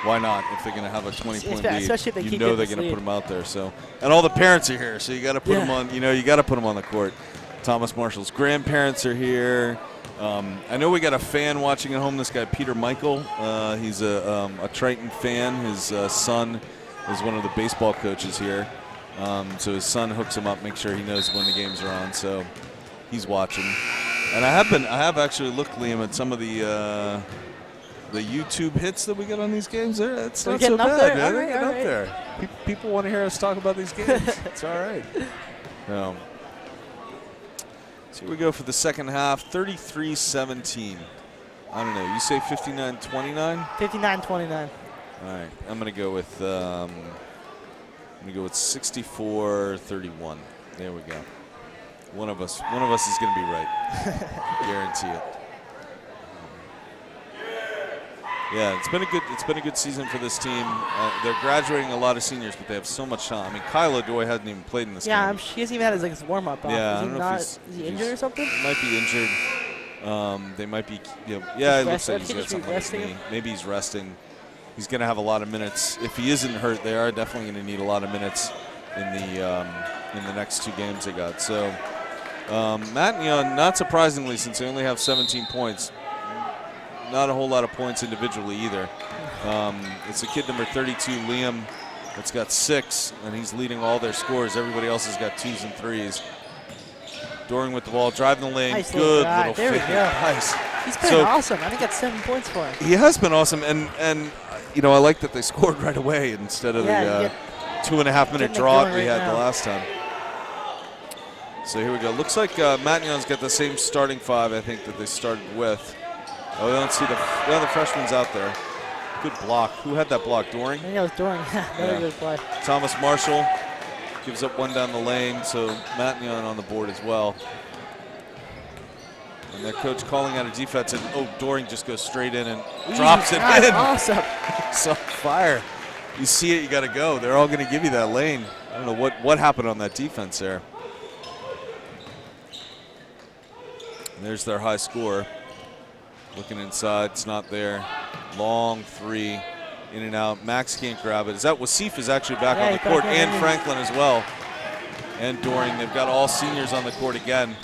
Why not? If they're going to have a 20-point lead, especially if they you keep know they're going to put them out there. So, and all the parents are here, so you got to put them on. You know, you got to put them on the court. Thomas Marshall's grandparents are here. I know we got a fan watching at home. This guy Peter Michael. He's a Triton fan. His son is one of the baseball coaches here. So his son hooks him up, makes sure he knows when the games are on. So he's watching. And I have actually looked, Liam, at some of the YouTube hits that we get on these games. It's not so bad, man. We're getting up there. People want to hear us talk about these games. It's all right. So here we go for the second half. 33-17. I don't know. You say 59-29? 59-29. All right. I'm gonna go with 64-31. There we go. One of us is gonna be right. Guarantee it. Yeah, it's been a good season for this team. They're graduating a lot of seniors, but they have so much talent. I mean, Kyla Doy hasn't even played in this game. Yeah, he hasn't even had his warm up. Yeah, I don't know if is he injured or something? He might be injured. They might be. You know, yeah, it looks like he's got something on his knee. Maybe he's resting. He's going to have a lot of minutes. If he isn't hurt, they are definitely going to need a lot of minutes in the next 2 games they got. So, Matignon, not surprisingly, since they only have 17 points. Not a whole lot of points individually either. It's a kid number 32, Liam, that's got 6, and he's leading all their scores. Everybody else has got 2s and 3s. Doring with the ball, driving the lane. Nice Good little fake. Nice. He's been awesome. I think that's 7 points for him. He has been awesome, and you know, I like that they scored right away instead of the 2.5-minute drought we had the last time. So here we go. Looks like Matignon's got the same starting 5, I think, that they started with. Oh, we don't see the freshman's out there. Good block. Who had that block? Doring? I think it was Doring. Very good play. Thomas Marshall gives up 1 down the lane, so Matignon on the board as well. And their coach calling out a defense, and Doring just goes straight in and drops it in. Awesome. It's on fire. You see it, you got to go. They're all going to give you that lane. I don't know what happened on that defense there. And there's their high score. Looking inside, it's not there. Long 3, in and out. Max can't grab it. Wasif is actually back on the court, and Franklin as well. And Doring. They've got all seniors on the court again.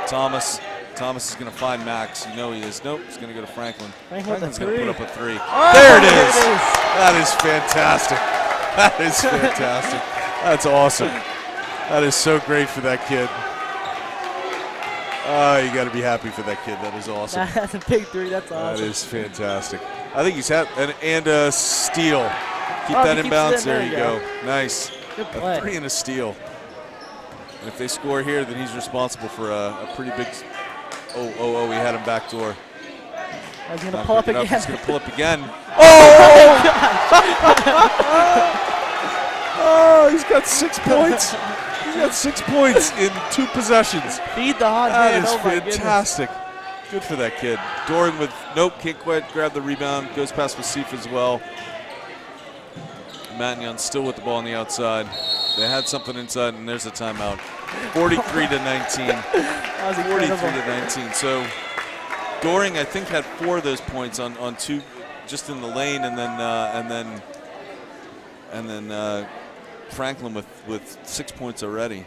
Thomas is going to find Max. You know he is. Nope, he's going to go to Franklin. Franklin's going to put up a 3. Oh, there it is. That is fantastic. That is fantastic. That's awesome. That is so great for that kid. Oh, you got to be happy for that kid. That is awesome. That's a big 3. That's awesome. That is fantastic. I think he's had and a steal. Keep that in bounds. There you go. Nice. Good play. A 3 and a steal. And if they score here, then he's responsible for a pretty big. Oh! He had him backdoor. He's going to pull up again. He's going to pull up again. Oh! Oh! He's got 6 points. He's got 6 points in 2 possessions. Feed the hot hand. That is fantastic. Good for that kid. Doring with, nope, can't quite grab the rebound. Goes past Wasif as well. Matignon still with the ball on the outside. They had something inside, and there's a timeout. 43 to 19. That was 43 incredible. to 19. So Doring, I think, had 4 of those points on 2 just in the lane, and then Franklin with 6 points already.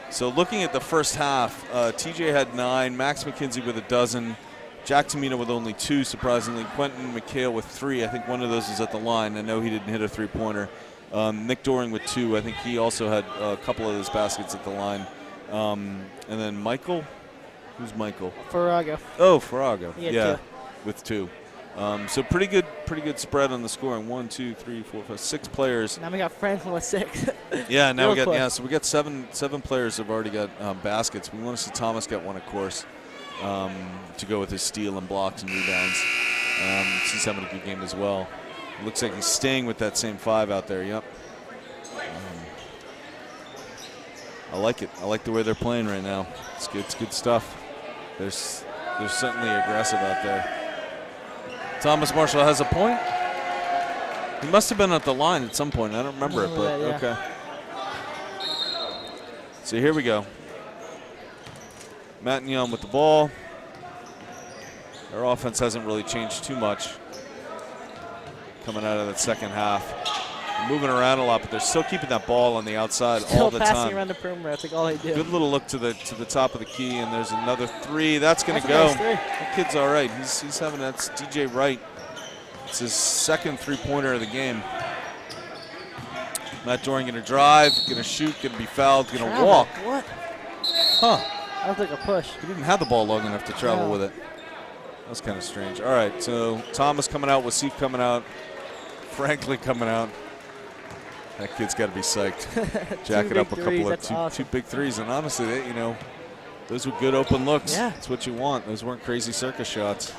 So looking at the first half, TJ had 9, Max McKenzie with 12, Jack Tamino with only 2, surprisingly. Quentin McHale with 3. I think one of those is at the line. I know he didn't hit a 3-pointer. Nick Doring with 2. I think he also had a couple of those baskets at the line. And then Michael, who's Michael? Farago. Oh, Farago. He had Yeah, 2. with 2. So pretty good spread on the scoring. 1, 2, 3, 4, 5, 6 players. Now we got Franklin with 6. Yeah, now Real we got quick. so we got seven players have already got baskets. We want to see Thomas get one, of course, to go with his steal and blocks and rebounds. He's having a good game as well. It looks like he's staying with that same 5 out there. Yep. I like it. I like the way they're playing right now. It's good. It's good stuff. They're certainly aggressive out there. Thomas Marshall has a point. He must have been at the line at some point. I don't remember it, but yeah. okay. So here we go. Matignon with the ball. Their offense hasn't really changed too much coming out of that second half. They're moving around a lot, but they're still keeping that ball on the outside all the passing time. around the perimeter. That's like all they do. Good little look to the top of the key, and there's another 3. That's going to That's a go. nice 3. That kid's all right. He's having that's DJ Wright. It's his second 3-pointer of the game. Matt Doring going to drive, going to shoot, going to be fouled, going to Travel. walk. What? Huh? That was like a push. He didn't have the ball long enough to travel No. with it. That's kind of strange. All right, so Thomas coming out, Wasif coming out, Franklin coming out. That kid's got to be psyched. Jacking up a couple of two big threes, and honestly, those were good open looks. Yeah. That's what you want. Those weren't crazy circus shots.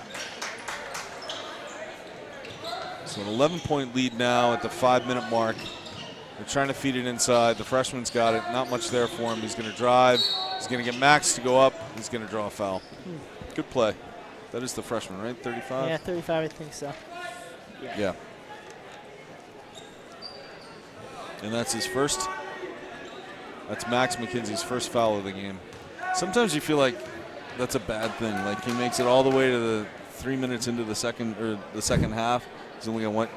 So an 11-point lead now at the 5-minute mark. They're trying to feed it inside. The freshman's got it. Not much there for him. He's going to drive. He's going to get Max to go up. He's going to draw a foul. Good play. That is the freshman, right? 35? Yeah, 35, I think so. Yeah. And that's his first. That's Max McKenzie's first foul of the game. Sometimes you feel like that's a bad thing. Like he makes it all the way to the 3 minutes into the second half. He's only got one.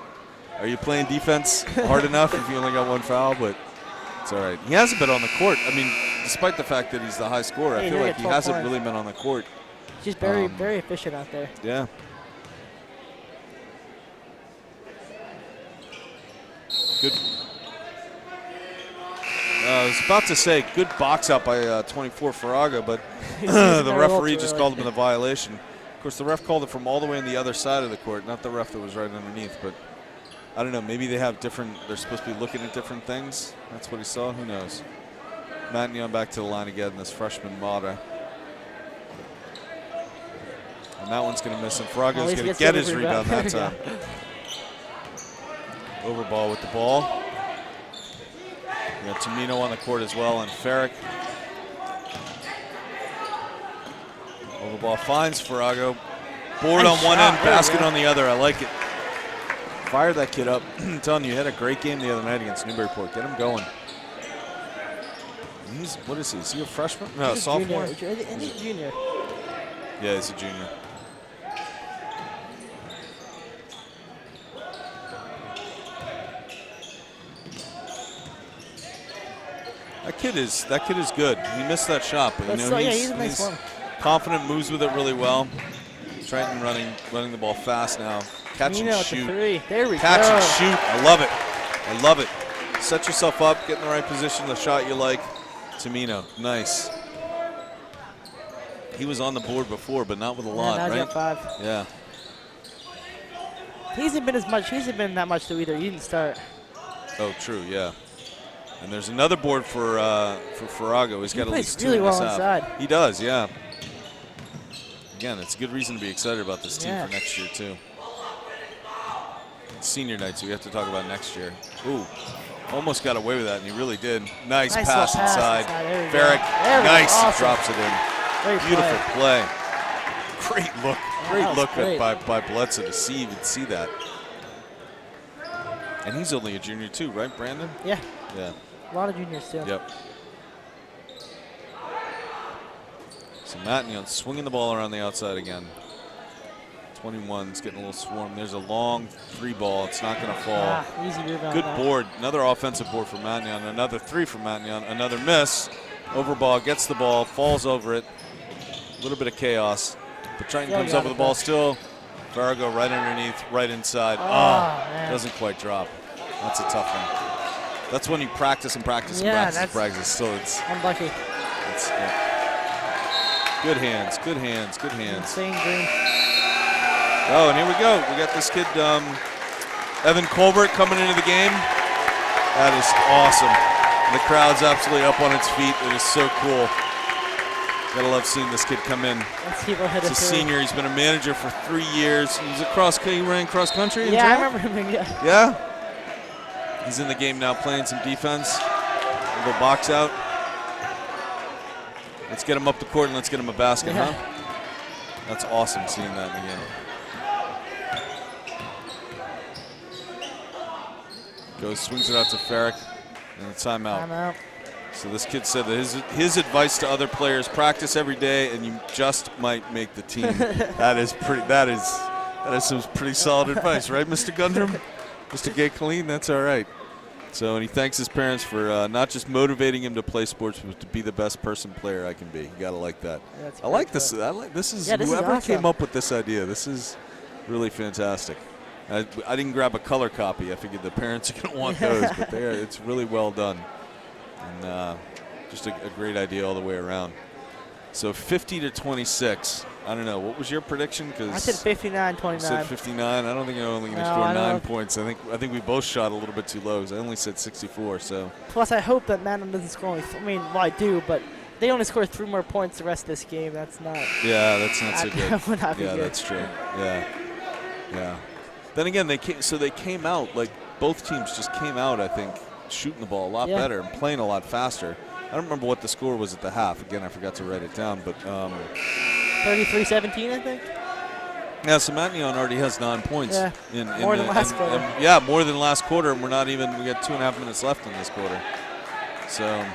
Are you playing defense hard enough if you only got 1 foul? But it's all right. He hasn't been on the court. I mean, despite the fact that he's the high scorer, I feel like he hasn't really been on the court. Just very, very efficient out there. Yeah. Good. I was about to say good box out by 24 Faraga, but the referee just called him in the violation. Of course, the ref called it from all the way on the other side of the court, not the ref that was right underneath. But I don't know. Maybe they have different. They're supposed to be looking at different things. That's what he saw. Who knows? Matignon back to the line again. This freshman Mata. And that one's going to miss him. Faraga's going to get his rebound that time. Overball with the ball. We got Tamino on the court as well, and Farrick. Overball finds Farago. Board on one end, basket on the other. I like it. Fire that kid up. I'm telling you, he had a great game the other night against Newburyport. Get him going. What is he? Is he a freshman? No, a sophomore? I think he's junior. Yeah, he's a junior. That kid is good. He missed that shot, but you know he's a nice one. Confident, moves with it really well. Triton running the ball fast now. Catch and shoot. There we Catch go. and shoot. I love it. I love it. Set yourself up, get in the right position, the shot you like. Tamino, nice. He was on the board before, but not with a lot, now right? he's got 5. Yeah. He hasn't been as much. He hasn't been that much though either. He didn't start. Oh, true. Yeah. And there's another board for Farago. He's got at least 2 really in well this inside. half. He does, yeah. Again, it's a good reason to be excited about this team Yeah. for next year too. It's senior night, so we have to talk about next year. Ooh, almost got away with that, and he really did. Nice pass inside. Farrick, nice, awesome. drops it in. Great Beautiful play. Great look. Great look great. by Bledsoe to see that. And he's only a junior too, right, Brandon? Yeah. Yeah. A lot of juniors too. Yep. So Matignon swinging the ball around the outside again. 21's getting a little swarm. There's a long 3-ball. It's not going to fall. Easy rebound. Good board. Another offensive board for Matignon. Another 3 for Matignon. Another miss. Overball, gets the ball, falls over it. A little bit of chaos. But Triton comes up with the ball still. Farrago right underneath, right inside. Man. Doesn't quite drop. That's a tough one. That's when you practice and practice and practice and practice. Still, it's unlucky. Good hands, good hands, good hands. Insane green. Oh, and here we go. We got this kid, Evan Colbert, coming into the game. That is awesome. The crowd's absolutely up on its feet. It is so cool. Gotta love seeing this kid come in. He's a senior. He's been a manager for 3 years. He's he ran cross country. Yeah, I remember him. Yeah. He's in the game now, playing some defense. A little box out. Let's get him up the court and let's get him a basket, huh? That's awesome seeing that in the game. Swings it out to Farrick, and a timeout. So this kid said that his advice to other players: practice every day, and you just might make the team. That is some pretty solid advice, right, Mr. Gundrum? Mr. Gay Colleen, that's all right. So, and he thanks his parents for not just motivating him to play sports, but to be the best player I can be. You gotta like that. I like this. This is whoever awesome. came up with this idea. This is really fantastic. I didn't grab a color copy. I figured the parents are going to want those, but it's really well done. And just a great idea all the way around. So 50-26. I don't know. What was your prediction? I said 59-29. You said 59. I don't think you're only going to score 9 points. I think we both shot a little bit too low because I only said 64. So. Plus, I hope that Matignon doesn't score only. I do, but they only score 3 more points the rest of this game. That's not. Yeah, that's not so good. That would not be good. That's true. Yeah. Then again, they came out, like both teams just came out, I think, shooting the ball a lot better and playing a lot faster. I don't remember what the score was at the half. Again, I forgot to write it down, but 33-17, I think. Yeah, so Matignon already has 9 points. Yeah, more than last quarter. Yeah, more than last quarter, and we got 2.5 minutes left in this quarter. So,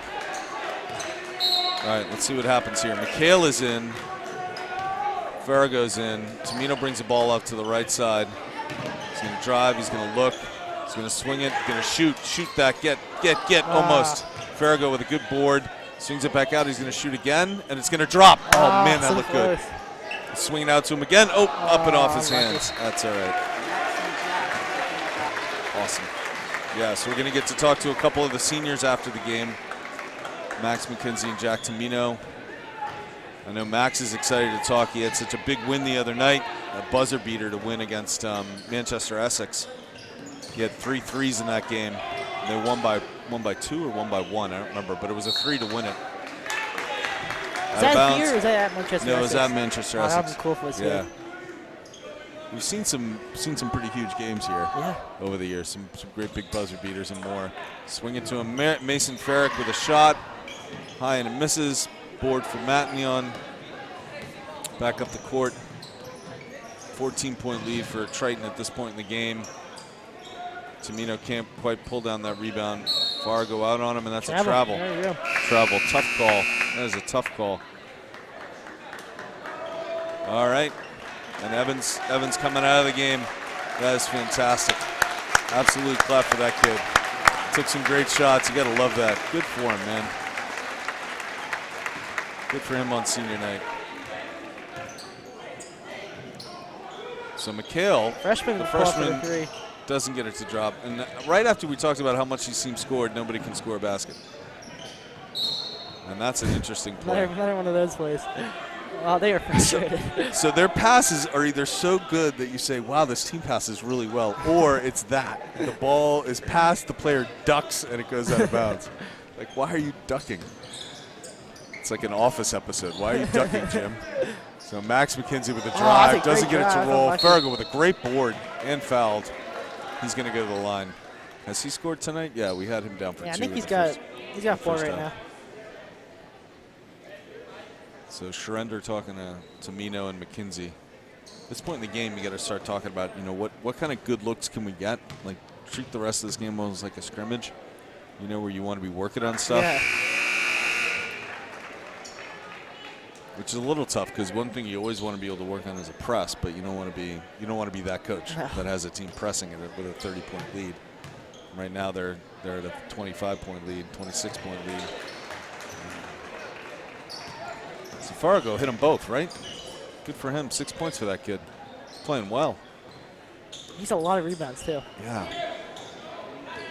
all right, let's see what happens here. McHale is in. Farrago's in. Tamino brings the ball up to the right side. He's going to drive. He's going to look. He's going to swing it. Going to shoot. Shoot that. Get. Almost. Farrago with a good board. Swings it back out. He's going to shoot again, and it's going to drop. Oh, man, that looked good. Swinging out to him again. Oh, up and off his hands. That's all right. Awesome. Yeah, so we're going to get to talk to a couple of the seniors after the game. Max McKenzie and Jack Tamino. I know Max is excited to talk. He had such a big win the other night, a buzzer beater to win against Manchester Essex. He had 3 threes in that game. They won by 2 or won by 1. I don't remember, but it was a 3 to win it. Is that here or is that at Manchester Essex? No, it was at Manchester Essex. That would be cool if it was here. We've seen some pretty huge games here over the years. Some great big buzzer beaters and more. Swing it to him. Mason Farrick with a shot. High and it misses. Board for Matignon. Back up the court. 14-point lead for Triton at this point in the game. Tamino can't quite pull down that rebound. Fargo out on him, and that's a travel. There you go. Travel. Tough call. That is a tough call. All right. And Evans coming out of the game. That is fantastic. Absolute clap for that kid. Took some great shots. You got to love that. Good for him, man. Good for him on senior night. So McHale, the freshman, doesn't get it to drop. And right after we talked about how much his team scored, nobody can score a basket. And that's an interesting play. Another one of those plays. Wow, they are frustrated. So their passes are either so good that you say, wow, this team passes really well, or it's that. The ball is passed, the player ducks, and it goes out of bounds. Like, why are you ducking? It's like an Office episode. Why are you ducking, Jim? So Max McKenzie with a drive, doesn't get it to roll. Farrago with a great board and fouled. He's going to go to the line. Has he scored tonight? Yeah, we had him down for 2. I think he's got 4 right now. So Schroeder talking to Tamino and McKenzie. At this point in the game, you got to start talking about, what kind of good looks can we get? Like, treat the rest of this game almost like a scrimmage. You know where you want to be working on stuff. Yeah. Which is a little tough because one thing you always want to be able to work on is a press, but you don't want to be that coach that has a team pressing it with a 30-point lead. Right now they're at a 25-point lead, 26-point lead. So Fargo hit them both, right? Good for him. 6 points for that kid. He's playing well. He's a lot of rebounds too. Yeah.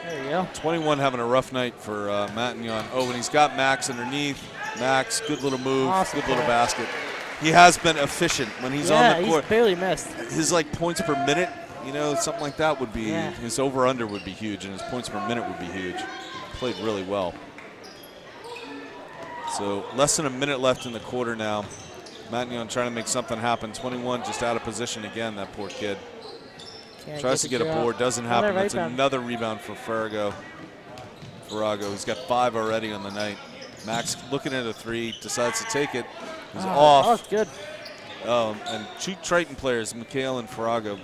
There you go. 21 having a rough night for Matignon. Oh, and he's got Max underneath. Max, good little move, Awesome good little play. basket. He has been efficient when he's on the court. He's barely missed. His like points per minute, you know, something like that would be, Yeah. his over-under would be huge, and his points per minute would be huge. Played really well. So less than a minute left in the quarter now. Matignon trying to make something happen. 21 just out of position again, that poor kid. Can't Tries to get a the board, doesn't Another happen. That's rebound. another rebound for Farrago. He's got 5 already on the night. Max looking at a 3, decides to take it. He's off. Oh, it's good. And two Triton players, Mikhail and Farrago,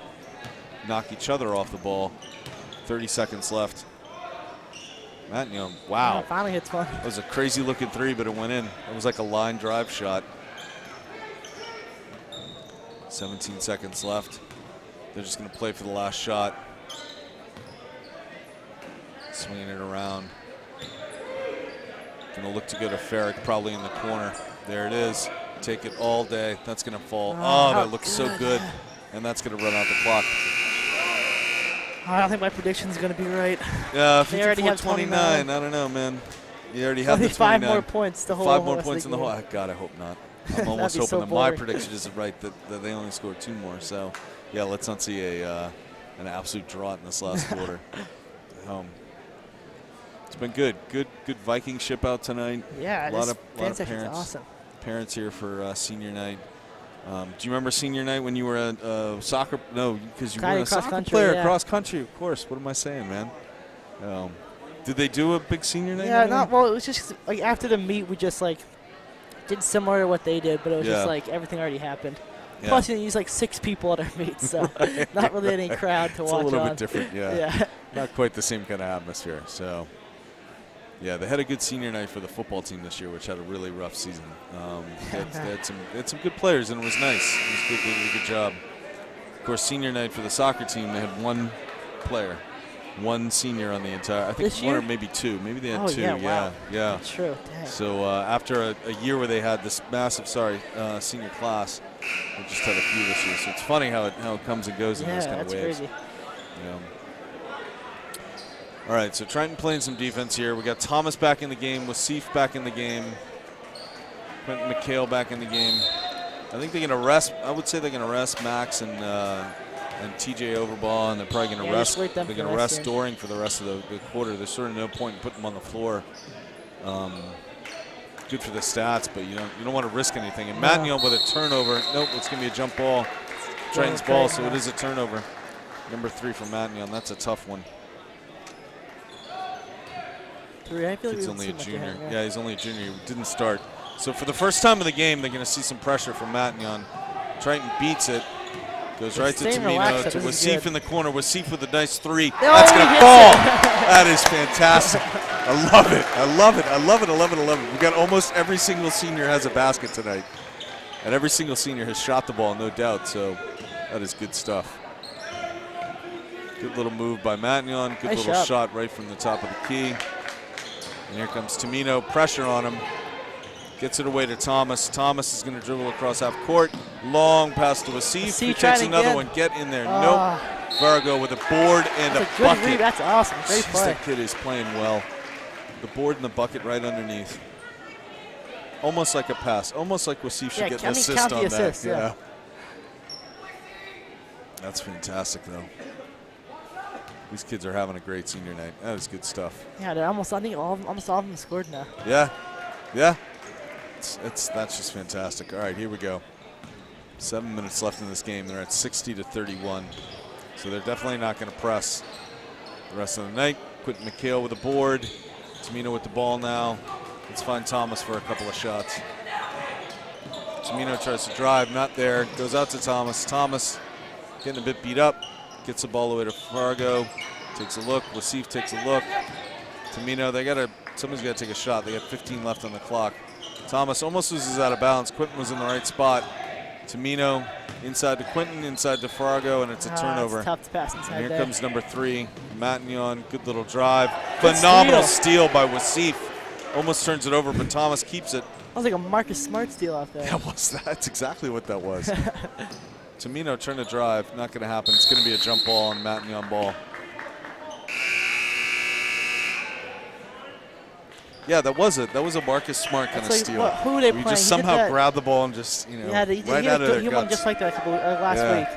knock each other off the ball. 30 seconds left. Matignon, wow. Oh, finally hits one. That was a crazy looking 3, but it went in. It was like a line drive shot. 17 seconds left. They're just going to play for the last shot. Swinging it around. Going to look to go to Farrick, probably in the corner. There it is. Take it all day. That's going to fall. Oh, that looks so good. And that's going to run out the clock. I don't think my prediction's going to be right. Yeah, They already have 54-29. 29. I don't know, man. You already have the 29. 5 more points to hold. 5 more points in the whole. God, I hope not. I'm almost be hoping so that my boring. prediction isn't right, that they only scored 2 more. So, yeah, let's not see an absolute drought in this last quarter. It's been good. Good Viking ship out tonight. Yeah, a lot this of fan section's parents. awesome. Parents here for senior night. Do you remember senior night when you were a soccer? No, because you were a Cross soccer country, player. yeah. Cross country, of course. What am I saying, man? Did they do a big senior night? Yeah, or not well. It was just like after the meet, we just like did similar to what they did, but it was Yeah. just like everything already happened. Yeah. Plus, you use like 6 people at our meet, so not really any crowd to It's watch a little on. bit different, yeah. Yeah. Not quite the same kind of atmosphere. So, yeah, they had a good senior night for the football team this year, which had a really rough season. They had some good players, and it was nice. It was good. They did a good job. Of course, senior night for the soccer team, they had 1 player, 1 senior on the entire. I think This 1 or year? maybe 2. Maybe they had Oh, 2. yeah, wow. Yeah. That's true. Dang. So after a year where they had this massive, senior class, they just had a few this year. So it's funny how it comes and goes in Yeah, those kind of that's waves. crazy. Yeah. All right, so Triton playing some defense here. We got Thomas back in the game, Wasif back in the game, Quentin McHale back in the game. I think they're going to rest. I would say they're going to rest Max and TJ Overball, and they're probably going to Yeah, rest. just wait them They're for going to the rest rest Doring for the rest of the quarter. There's sort of no point in putting them on the floor. Good for the stats, but you don't want to risk anything. And Matignon with a turnover. Nope, it's going to be a jump ball. Triton's ball, so it is a turnover. Number 3 for Matignon. That's a tough one. 3. I feel like He's we only a didn't see much of junior. him, Yeah, he's only a junior. He didn't start. So for the first time of the game, they're going to see some pressure from Matignon. Triton beats it. Goes right to staying Tamino, relaxed, to this is Wasif good. in the corner. Wasif with a nice 3. Oh, That's he going to hits fall. it. That is fantastic. I love it. I love it. I love it. I love it. I love it. We got almost every single senior has a basket tonight. And every single senior has shot the ball, no doubt. So that is good stuff. Good little move by Matignon. Good Nice little shot. shot right from the top of the key. And here comes Tamino, pressure on him. Gets it away to Thomas. Thomas is going to dribble across half court. Long pass to Wasif. He trying takes to another get- one. Get in there. Ah. Nope. Farrago with a board and That's a a good bucket. read. That's awesome. Great Jeez, play. that kid is playing well. The board and the bucket right underneath. Almost like a pass. Almost like Wasif should Yeah, get I an mean, assist count the on assist, that. yeah. That's fantastic, though. These kids are having a great senior night. That is good stuff. Yeah, they're almost. I think almost all of them scored now. Yeah, yeah. That's just fantastic. All right, here we go. 7 minutes left in this game. They're at 60-31, so they're definitely not going to press the rest of the night. Quentin McHale with the board. Tamino with the ball now. Let's find Thomas for a couple of shots. Tamino tries to drive, not there. Goes out to Thomas. Thomas getting a bit beat up. Gets the ball away to Fargo. Takes a look. Wasif takes a look. Tamino, somebody's got to take a shot. They got 15 left on the clock. Thomas almost loses out of bounds. Quinton was in the right spot. Tamino inside to Quinton, inside to Fargo, and it's a turnover. It's tough to pass inside And here there. comes number 3, Matignon. Good little drive. Phenomenal steal by Wasif. Almost turns it over, but Thomas keeps it. That was like a Marcus Smart steal off there. That's exactly what that was. Tamino trying to drive. Not going to happen. It's going to be a jump ball on Matignon ball. Yeah, that was it. That was a Marcus Smart kind of steal. Who are they playing? You just somehow grab the ball and just, right out of their he won guts. just like that last week.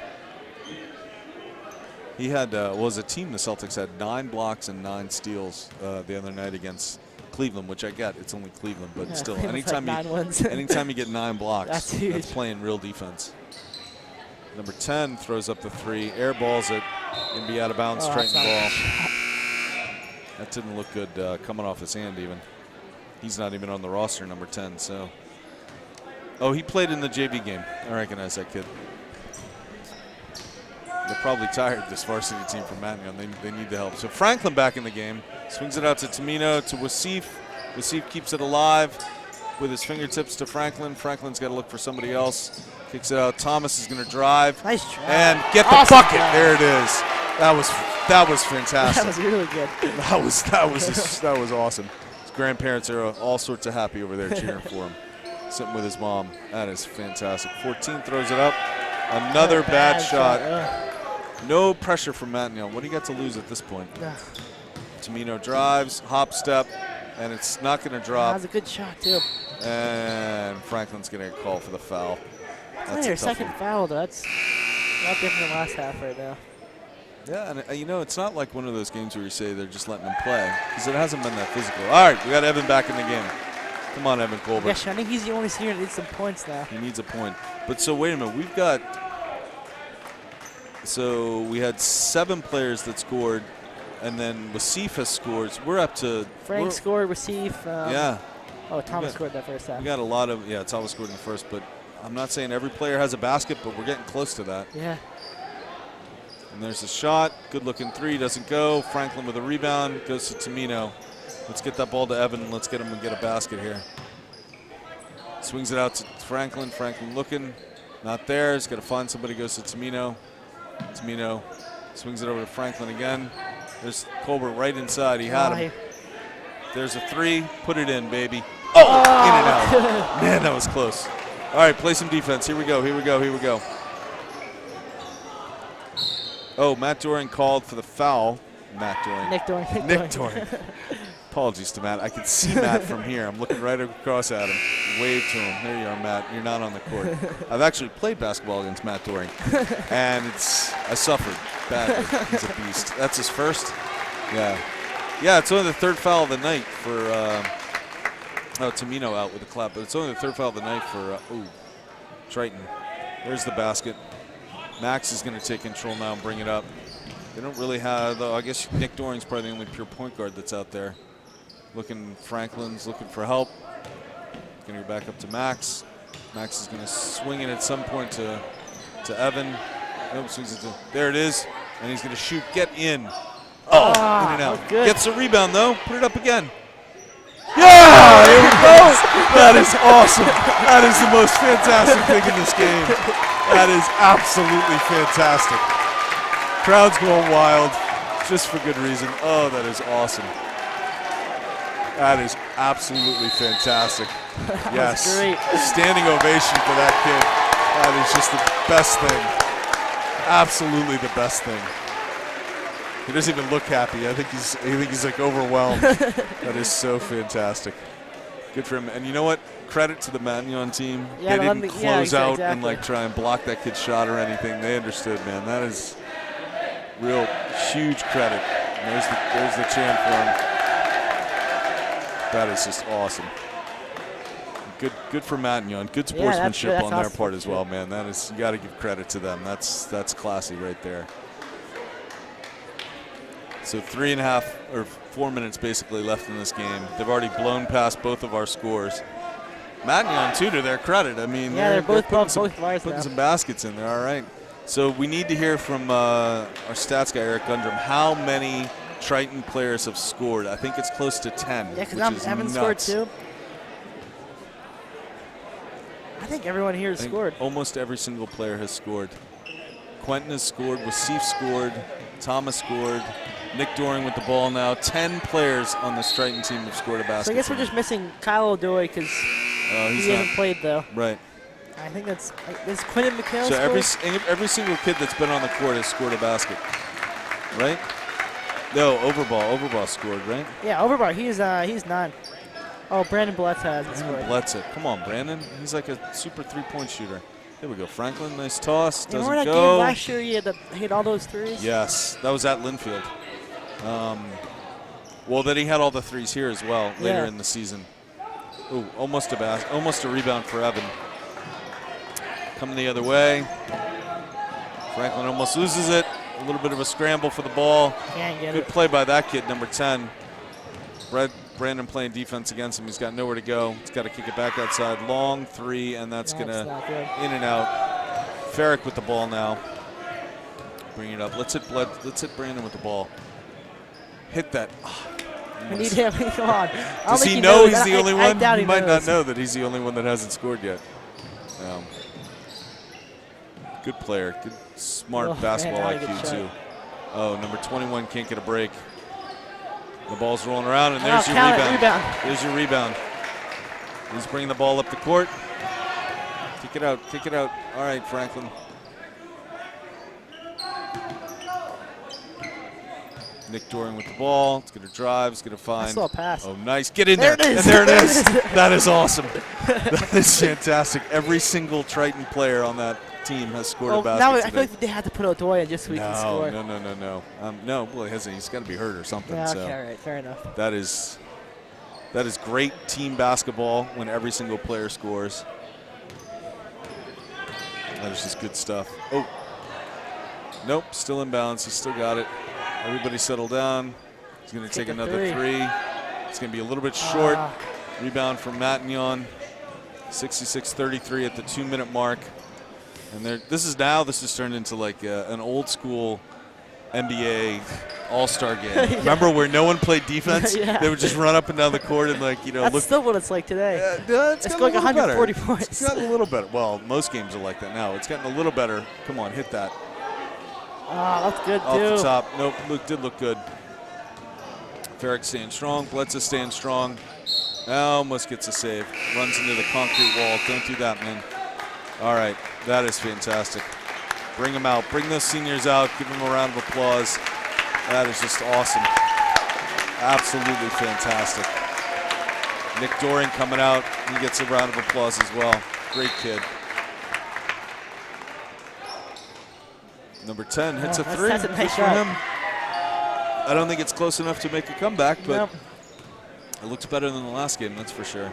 He had, as a team, the Celtics had 9 blocks and 9 steals the other night against Cleveland, which I get. It's only Cleveland, but still, anytime you get 9 blocks, that's playing real defense. Number 10 throws up the 3, air balls it, and be out of bounds, Triton ball. That didn't look good coming off his hand even. He's not even on the roster, number 10, so. Oh, he played in the JV game. I recognize that kid. They're probably tired, this varsity team from Matignon. They need the help. So Franklin back in the game. Swings it out to Tamino, to Wasif. Wasif keeps it alive with his fingertips to Franklin. Franklin's got to look for somebody else. Kicks it out. Thomas is going to drive. Nice drive. And get the bucket. There it is. That was fantastic. That was really good. That was awesome. His grandparents are all sorts of happy over there cheering for him. Sitting with his mom. That is fantastic. 14 throws it up. Another bad shot. No pressure from Matignon. What do you got to lose at this point? Tamino drives, hop step, and it's not going to drop. That was a good shot, too. And Franklin's going to get called for the foul. That's your second foul, though. That's not different than last half right now. Yeah, and it's not like one of those games where you say they're just letting him play, because it hasn't been that physical. All right, we got Evan back in the game. Come on, Evan Colbert. Yeah, I think he's the only senior that needs some points now. He needs a point. But so wait a minute, we had 7 players that scored, and then Wasif has scored. So we're up to. Frank scored, Wasif. Yeah. Oh, Thomas scored that first half. We got a lot of, Thomas scored in the first, but I'm not saying every player has a basket, but we're getting close to that. Yeah. And there's a shot. Good looking 3, doesn't go. Franklin with a rebound, goes to Tamino. Let's get that ball to Evan, and let's get him and get a basket here. Swings it out to Franklin. Franklin looking, not there. He's got to find somebody, goes to Tamino. Tamino swings it over to Franklin again. There's Colbert right inside. He had him. There's a 3. Put it in, baby. Oh, in and out. Man, that was close. All right, play some defense. Here we go. Oh, Matt Doring called for the foul. Nick Doring. Apologies to Matt. I can see Matt from here. I'm looking right across at him. Wave to him. There you are, Matt. You're not on the court. I've actually played basketball against Matt Doring, and I suffered badly. He's a beast. That's his first? Yeah. Yeah, it's only the 3rd foul of the night for Tamino out with a clap, but it's only the 3rd foul of the night for Triton. There's the basket. Max is going to take control now and bring it up. They don't really have, though. I guess Nick Doring's probably the only pure point guard that's out there. Franklin's looking for help. Going to go back up to Max. Max is going to swing it at some point to Evan. Nope, swings it to, there it is. And he's going to shoot, get in. Oh, in and out. Gets a rebound, though. Put it up again. Yeah, here we go. That is awesome. That is the most fantastic thing in this game. That is absolutely fantastic. Crowd's going wild, just for good reason. Oh, that is awesome. That is absolutely fantastic. Yes, great. Standing ovation for that kid. That is just the best thing. Absolutely the best thing. He doesn't even look happy. I think he's like overwhelmed. That is so fantastic. Good for him. And you know what? Credit to the Matignon team. Yeah, they didn't close out and try and block that kid's shot or anything. They understood, man. That is real huge credit. And there's the chant for him. That is just awesome. Good for Matignon. Good sportsmanship that's on their awesome part as well, man. That is, you got to give credit to them. That's classy right there. So 3.5 or 4 minutes basically left in this game. They've already blown past both of our scores. Matignon too, to their credit. I mean, they're both putting some baskets in there. All right. So we need to hear from our stats guy Eric Gundrum how many Triton players have scored. I think it's close to 10. Yeah, because Evan scored too. I think everyone here has scored. Almost every single player has scored. Quentin has scored. Wasif scored. Thomas scored. Nick Doring with the ball now. 10 players on this Triton team have scored a basket. So I guess we're just missing Kyle O'Doy because he hasn't played though. Right. I think that's Quentin McHale. So every single kid that's been on the court has scored a basket, right? No, Overball scored, right? Yeah, Overball. He's not. Oh, Brandon Bledsoe hasn't scored. Bledsoe, come on, Brandon. He's like a super three-point shooter. There we go. Franklin, nice toss. Doesn't remember that go. game last year? He had hit all those threes. Yes, that was at Linfield. Well, then he had all the threes here as well later in the season. Ooh, almost a rebound for Evan. Coming the other way. Franklin almost loses it. A little bit of a scramble for the ball. Can't get Good it. play by that kid, number 10. Brandon playing defense against him. He's got nowhere to go. He's got to kick it back outside. Long three, and that's going to in and out. Farrick with the ball now. Bring it up. Let's hit Brandon with the ball. Hit that. We need him. Come on. Does he know he's the only one? He might not know that he's the only one that hasn't scored yet. Good player. Good, smart basketball IQ, too. Oh, number 21 can't get a break. The ball's rolling around, and there's your rebound. There's your rebound. He's bringing the ball up the court. Kick it out. Kick it out. All right, Franklin. Nick Doring with the ball. It's going to drive. It's going to find. I saw a pass. Oh, nice. Get in there. There it is. And there it is. That is awesome. That is fantastic. Every single Triton player on that team has scored a basket now today. I feel like they had to put O'Doy in just so we can score. No. No, well, he's got to be hurt or something. Yeah, okay, so all right, fair enough. That is great team basketball when every single player scores. That is just good stuff. Oh, nope, still in bounds. He's still got it. Everybody settle down. He's going to take another three. It's going to be a little bit short. Rebound from Matignon. 66-33 at the 2-minute mark. And this has turned into like an old school NBA All-Star game. Remember where no one played defense? They would just run up and down the court and That's still what it's like today. It's like 140 better. points. It's gotten a little better. Well, most games are like that now. It's gotten a little better. Come on, hit that. That's good, Off too. the top. Nope, did look good. Farrick staying strong. Bledsoe staying strong. Almost gets a save. Runs into the concrete wall. Don't do that, man. All right, that is fantastic. Bring them out. Bring those seniors out. Give them a round of applause. That is just awesome. Absolutely fantastic. Nick Doring coming out. He gets a round of applause as well. Great kid. Number 10 hits a three. That's a nice for him. I don't think it's close enough to make a comeback, but it looks better than the last game, that's for sure.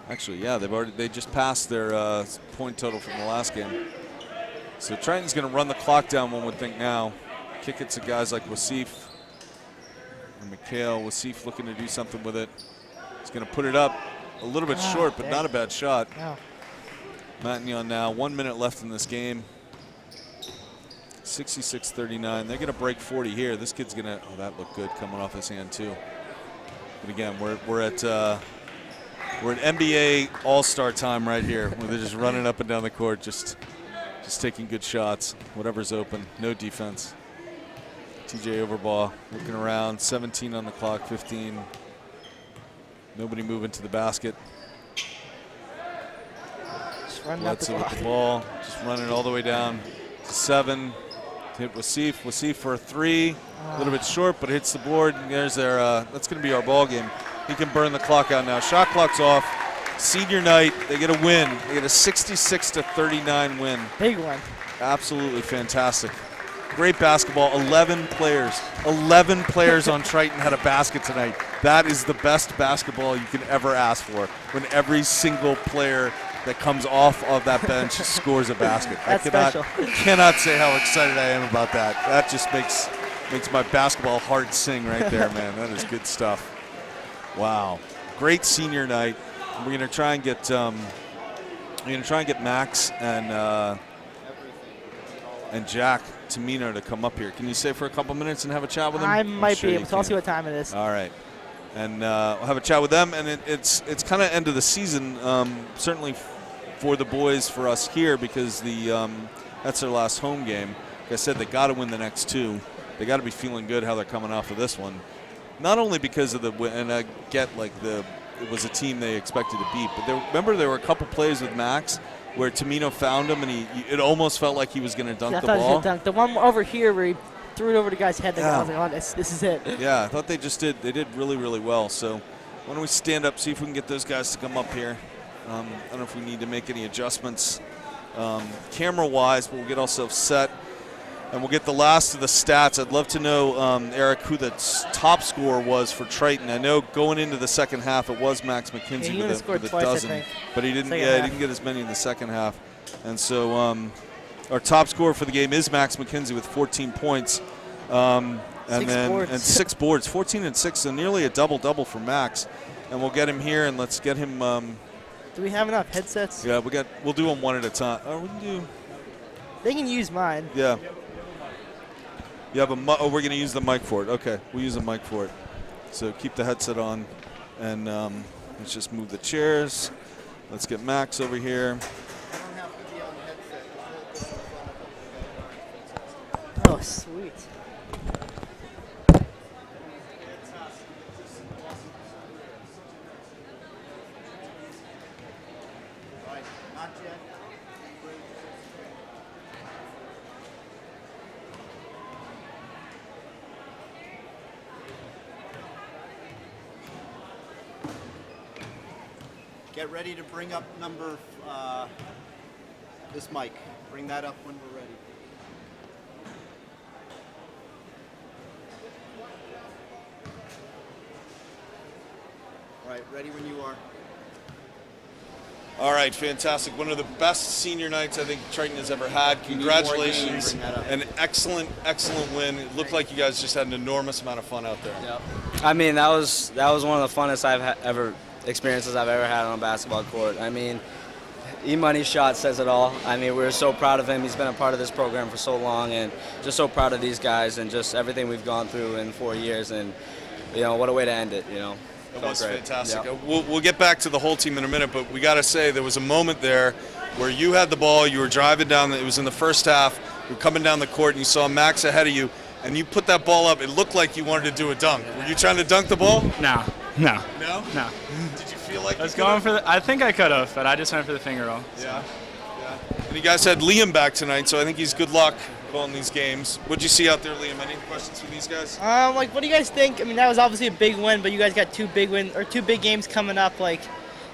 Actually, yeah, they just passed their point total from the last game. So Triton's going to run the clock down, one would think now. Kick it to guys like Wasif and McHale. Wasif looking to do something with it. He's going to put it up a little bit short, but not a bad shot. Matignon now, 1 minute left in this game. 66-39. They're going to break 40 here. This kid's going to, oh, that looked good coming off his hand too. But again, we're at NBA All-Star time right here, where they're just running up and down the court, just taking good shots. Whatever's open, no defense. TJ Overbaugh looking around, 17 on the clock, 15. Nobody moving to the basket. Just running Bledsoe with the ball, just running all the way down to 7. Hit Wasif. Wasif for a three. A little bit short, but hits the board. And there's their. That's going to be our ball game. He can burn the clock out now. Shot clock's off. Senior night. They get a win. They get a 66-39 win. Big one. Absolutely fantastic. Great basketball. 11 players. 11 players on Triton had a basket tonight. That is the best basketball you can ever ask for. When every single player that comes off of that bench scores a basket. That's cannot say how excited I am about that. That just makes my basketball heart sing right there, man. That is good stuff. Wow, great senior night. We're gonna try and get Max and and Jack Tamino to come up here. Can you stay for a couple minutes and have a chat with them? I might sure be you able to. I'll can. see what time it is. All right. And we'll have a chat with them. And it's kind of end of the season, certainly for the boys, for us here, because that's their last home game. Like I said, they got to win the next two. They got to be feeling good how they're coming off of this one. Not only because of the win, and I get it was a team they expected to beat, but remember there were a couple plays with Max where Tamino found him, and it almost felt like he was going to dunk the ball. I thought he was going to dunk. The one over here where he threw it over the guy's head. I was like, oh, this is it. Yeah, I thought they did really, really well. So why don't we stand up, see if we can get those guys to come up here. I don't know if we need to make any adjustments camera-wise, but we'll get ourselves set. And we'll get the last of the stats. I'd love to know, Eric, who the top scorer was for Triton. I know going into the second half it was Max McKenzie with a twice, dozen, but he didn't get as many in the second half. And so our top scorer for the game is Max McKenzie with 14 points. And 6 boards, 14 and 6, so nearly a double-double for Max. And we'll get him here, and let's get him. Do we have enough headsets? Yeah, we'll do them one at a time. We can do. They can use mine. Yeah. You have we're going to use the mic for it. Okay, we'll use a mic for it. So keep the headset on, and let's just move the chairs. Let's get Max over here. Oh, sweet. Get ready to bring up this mic. Bring that up when we're ready. All right, ready when you are. All right, fantastic. One of the best senior nights I think Triton has ever had. Congratulations. An excellent, excellent win. It looked like you guys just had an enormous amount of fun out there. Yep. I mean, that was one of the funnest experiences I've ever had on a basketball court. I mean, E-Money's shot says it all. I mean, we're so proud of him. He's been a part of this program for so long, and just so proud of these guys and just everything we've gone through in 4 years. And, what a way to end it, It was great. fantastic. Yep. We'll get back to the whole team in a minute, but we got to say there was a moment there where you had the ball, you were driving down, it was in the first half, you were coming down the court, and you saw Max ahead of you, and you put that ball up. It looked like you wanted to do a dunk. Were you trying to dunk the ball? No. No? No. Did you feel like I was going for I think I could have, but I just went for the finger roll. So. Yeah. And you guys had Liam back tonight, so I think he's good luck calling these games. What'd you see out there, Liam? Any questions for these guys? What do you guys think? I mean, that was obviously a big win, but you guys got two big games coming up. Like,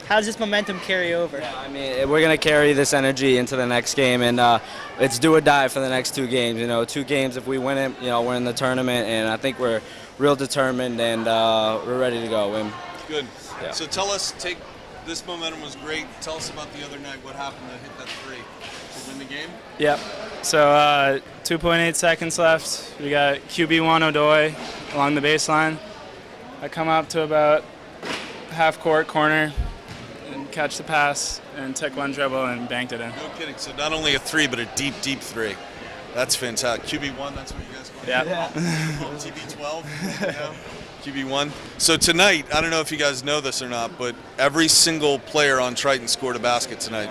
how does this momentum carry over? Yeah, I mean, we're going to carry this energy into the next game, and it's do or die for the next 2 games. 2 games, if we win it, we're in the tournament, and I think we're real determined, and we're ready to go. Good. Yeah. So tell us, this momentum was great. Tell us about the other night. What happened to hit that 3? To win the game? Yep. So 2.8 seconds left. We got QB1 Odoi along the baseline. I come up to about half court corner and catch the pass and took one dribble and banked it in. No kidding. So not only a 3, but a deep, deep 3. That's fantastic. QB1, that's what you guys call it? Yeah. TB12. QB1. So tonight, I don't know if you guys know this or not, but every single player on Triton scored a basket tonight.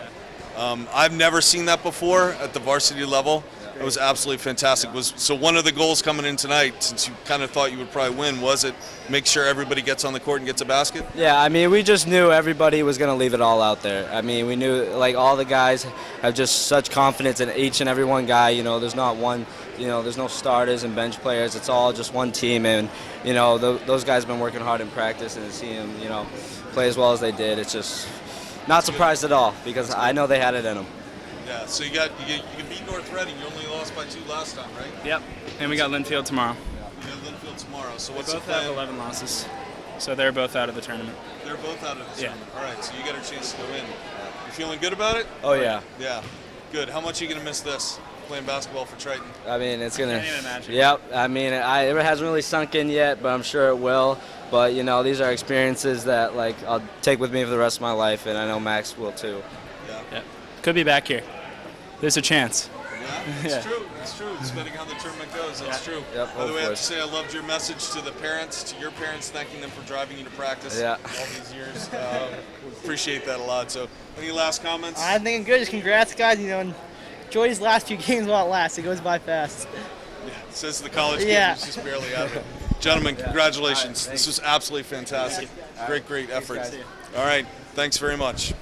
I've never seen that before at the varsity level. It was absolutely fantastic. So one of the goals coming in tonight, since you kind of thought you would probably win, was it make sure everybody gets on the court and gets a basket? Yeah, I mean, we just knew everybody was going to leave it all out there. I mean, we knew, all the guys have just such confidence in each and every one guy. There's not one, there's no starters and bench players. It's all just one team, and, those guys have been working hard in practice, and to see them, play as well as they did, it's just not surprised at all, because I know they had it in them. Yeah, so you beat North Reading. You only lost by 2 last time, right? Yep. And we got Linfield tomorrow. You got Linfield tomorrow. So what's They the both plan? have 11 losses. So they're both out of the tournament. They're both out of the Yeah. tournament. All right, so you got a chance to go in. You feeling good about it? Oh, yeah. Yeah. Good. How much are you going to miss this, playing basketball for Triton? I mean, it's going to... Can't even imagine. Yep. I mean, it hasn't really sunk in yet, but I'm sure it will. But, these are experiences that, I'll take with me for the rest of my life, and I know Max will, too. Yep. Could be back here. There's a chance. Yeah, it's true. It's true. Depending how the tournament goes, that's true. Yep, By the way, I have hopefully. to say I loved your message to the parents, to your parents, thanking them for driving you to practice Yeah. all these years. We appreciate that a lot. So, any last comments? I'm thinking good. Just congrats, guys. You know, enjoy these last few games while it lasts. It goes by fast. Says the college kid Yeah. who's just barely out of it. Gentlemen, congratulations. This was absolutely fantastic. Great effort. All right. Thanks very much.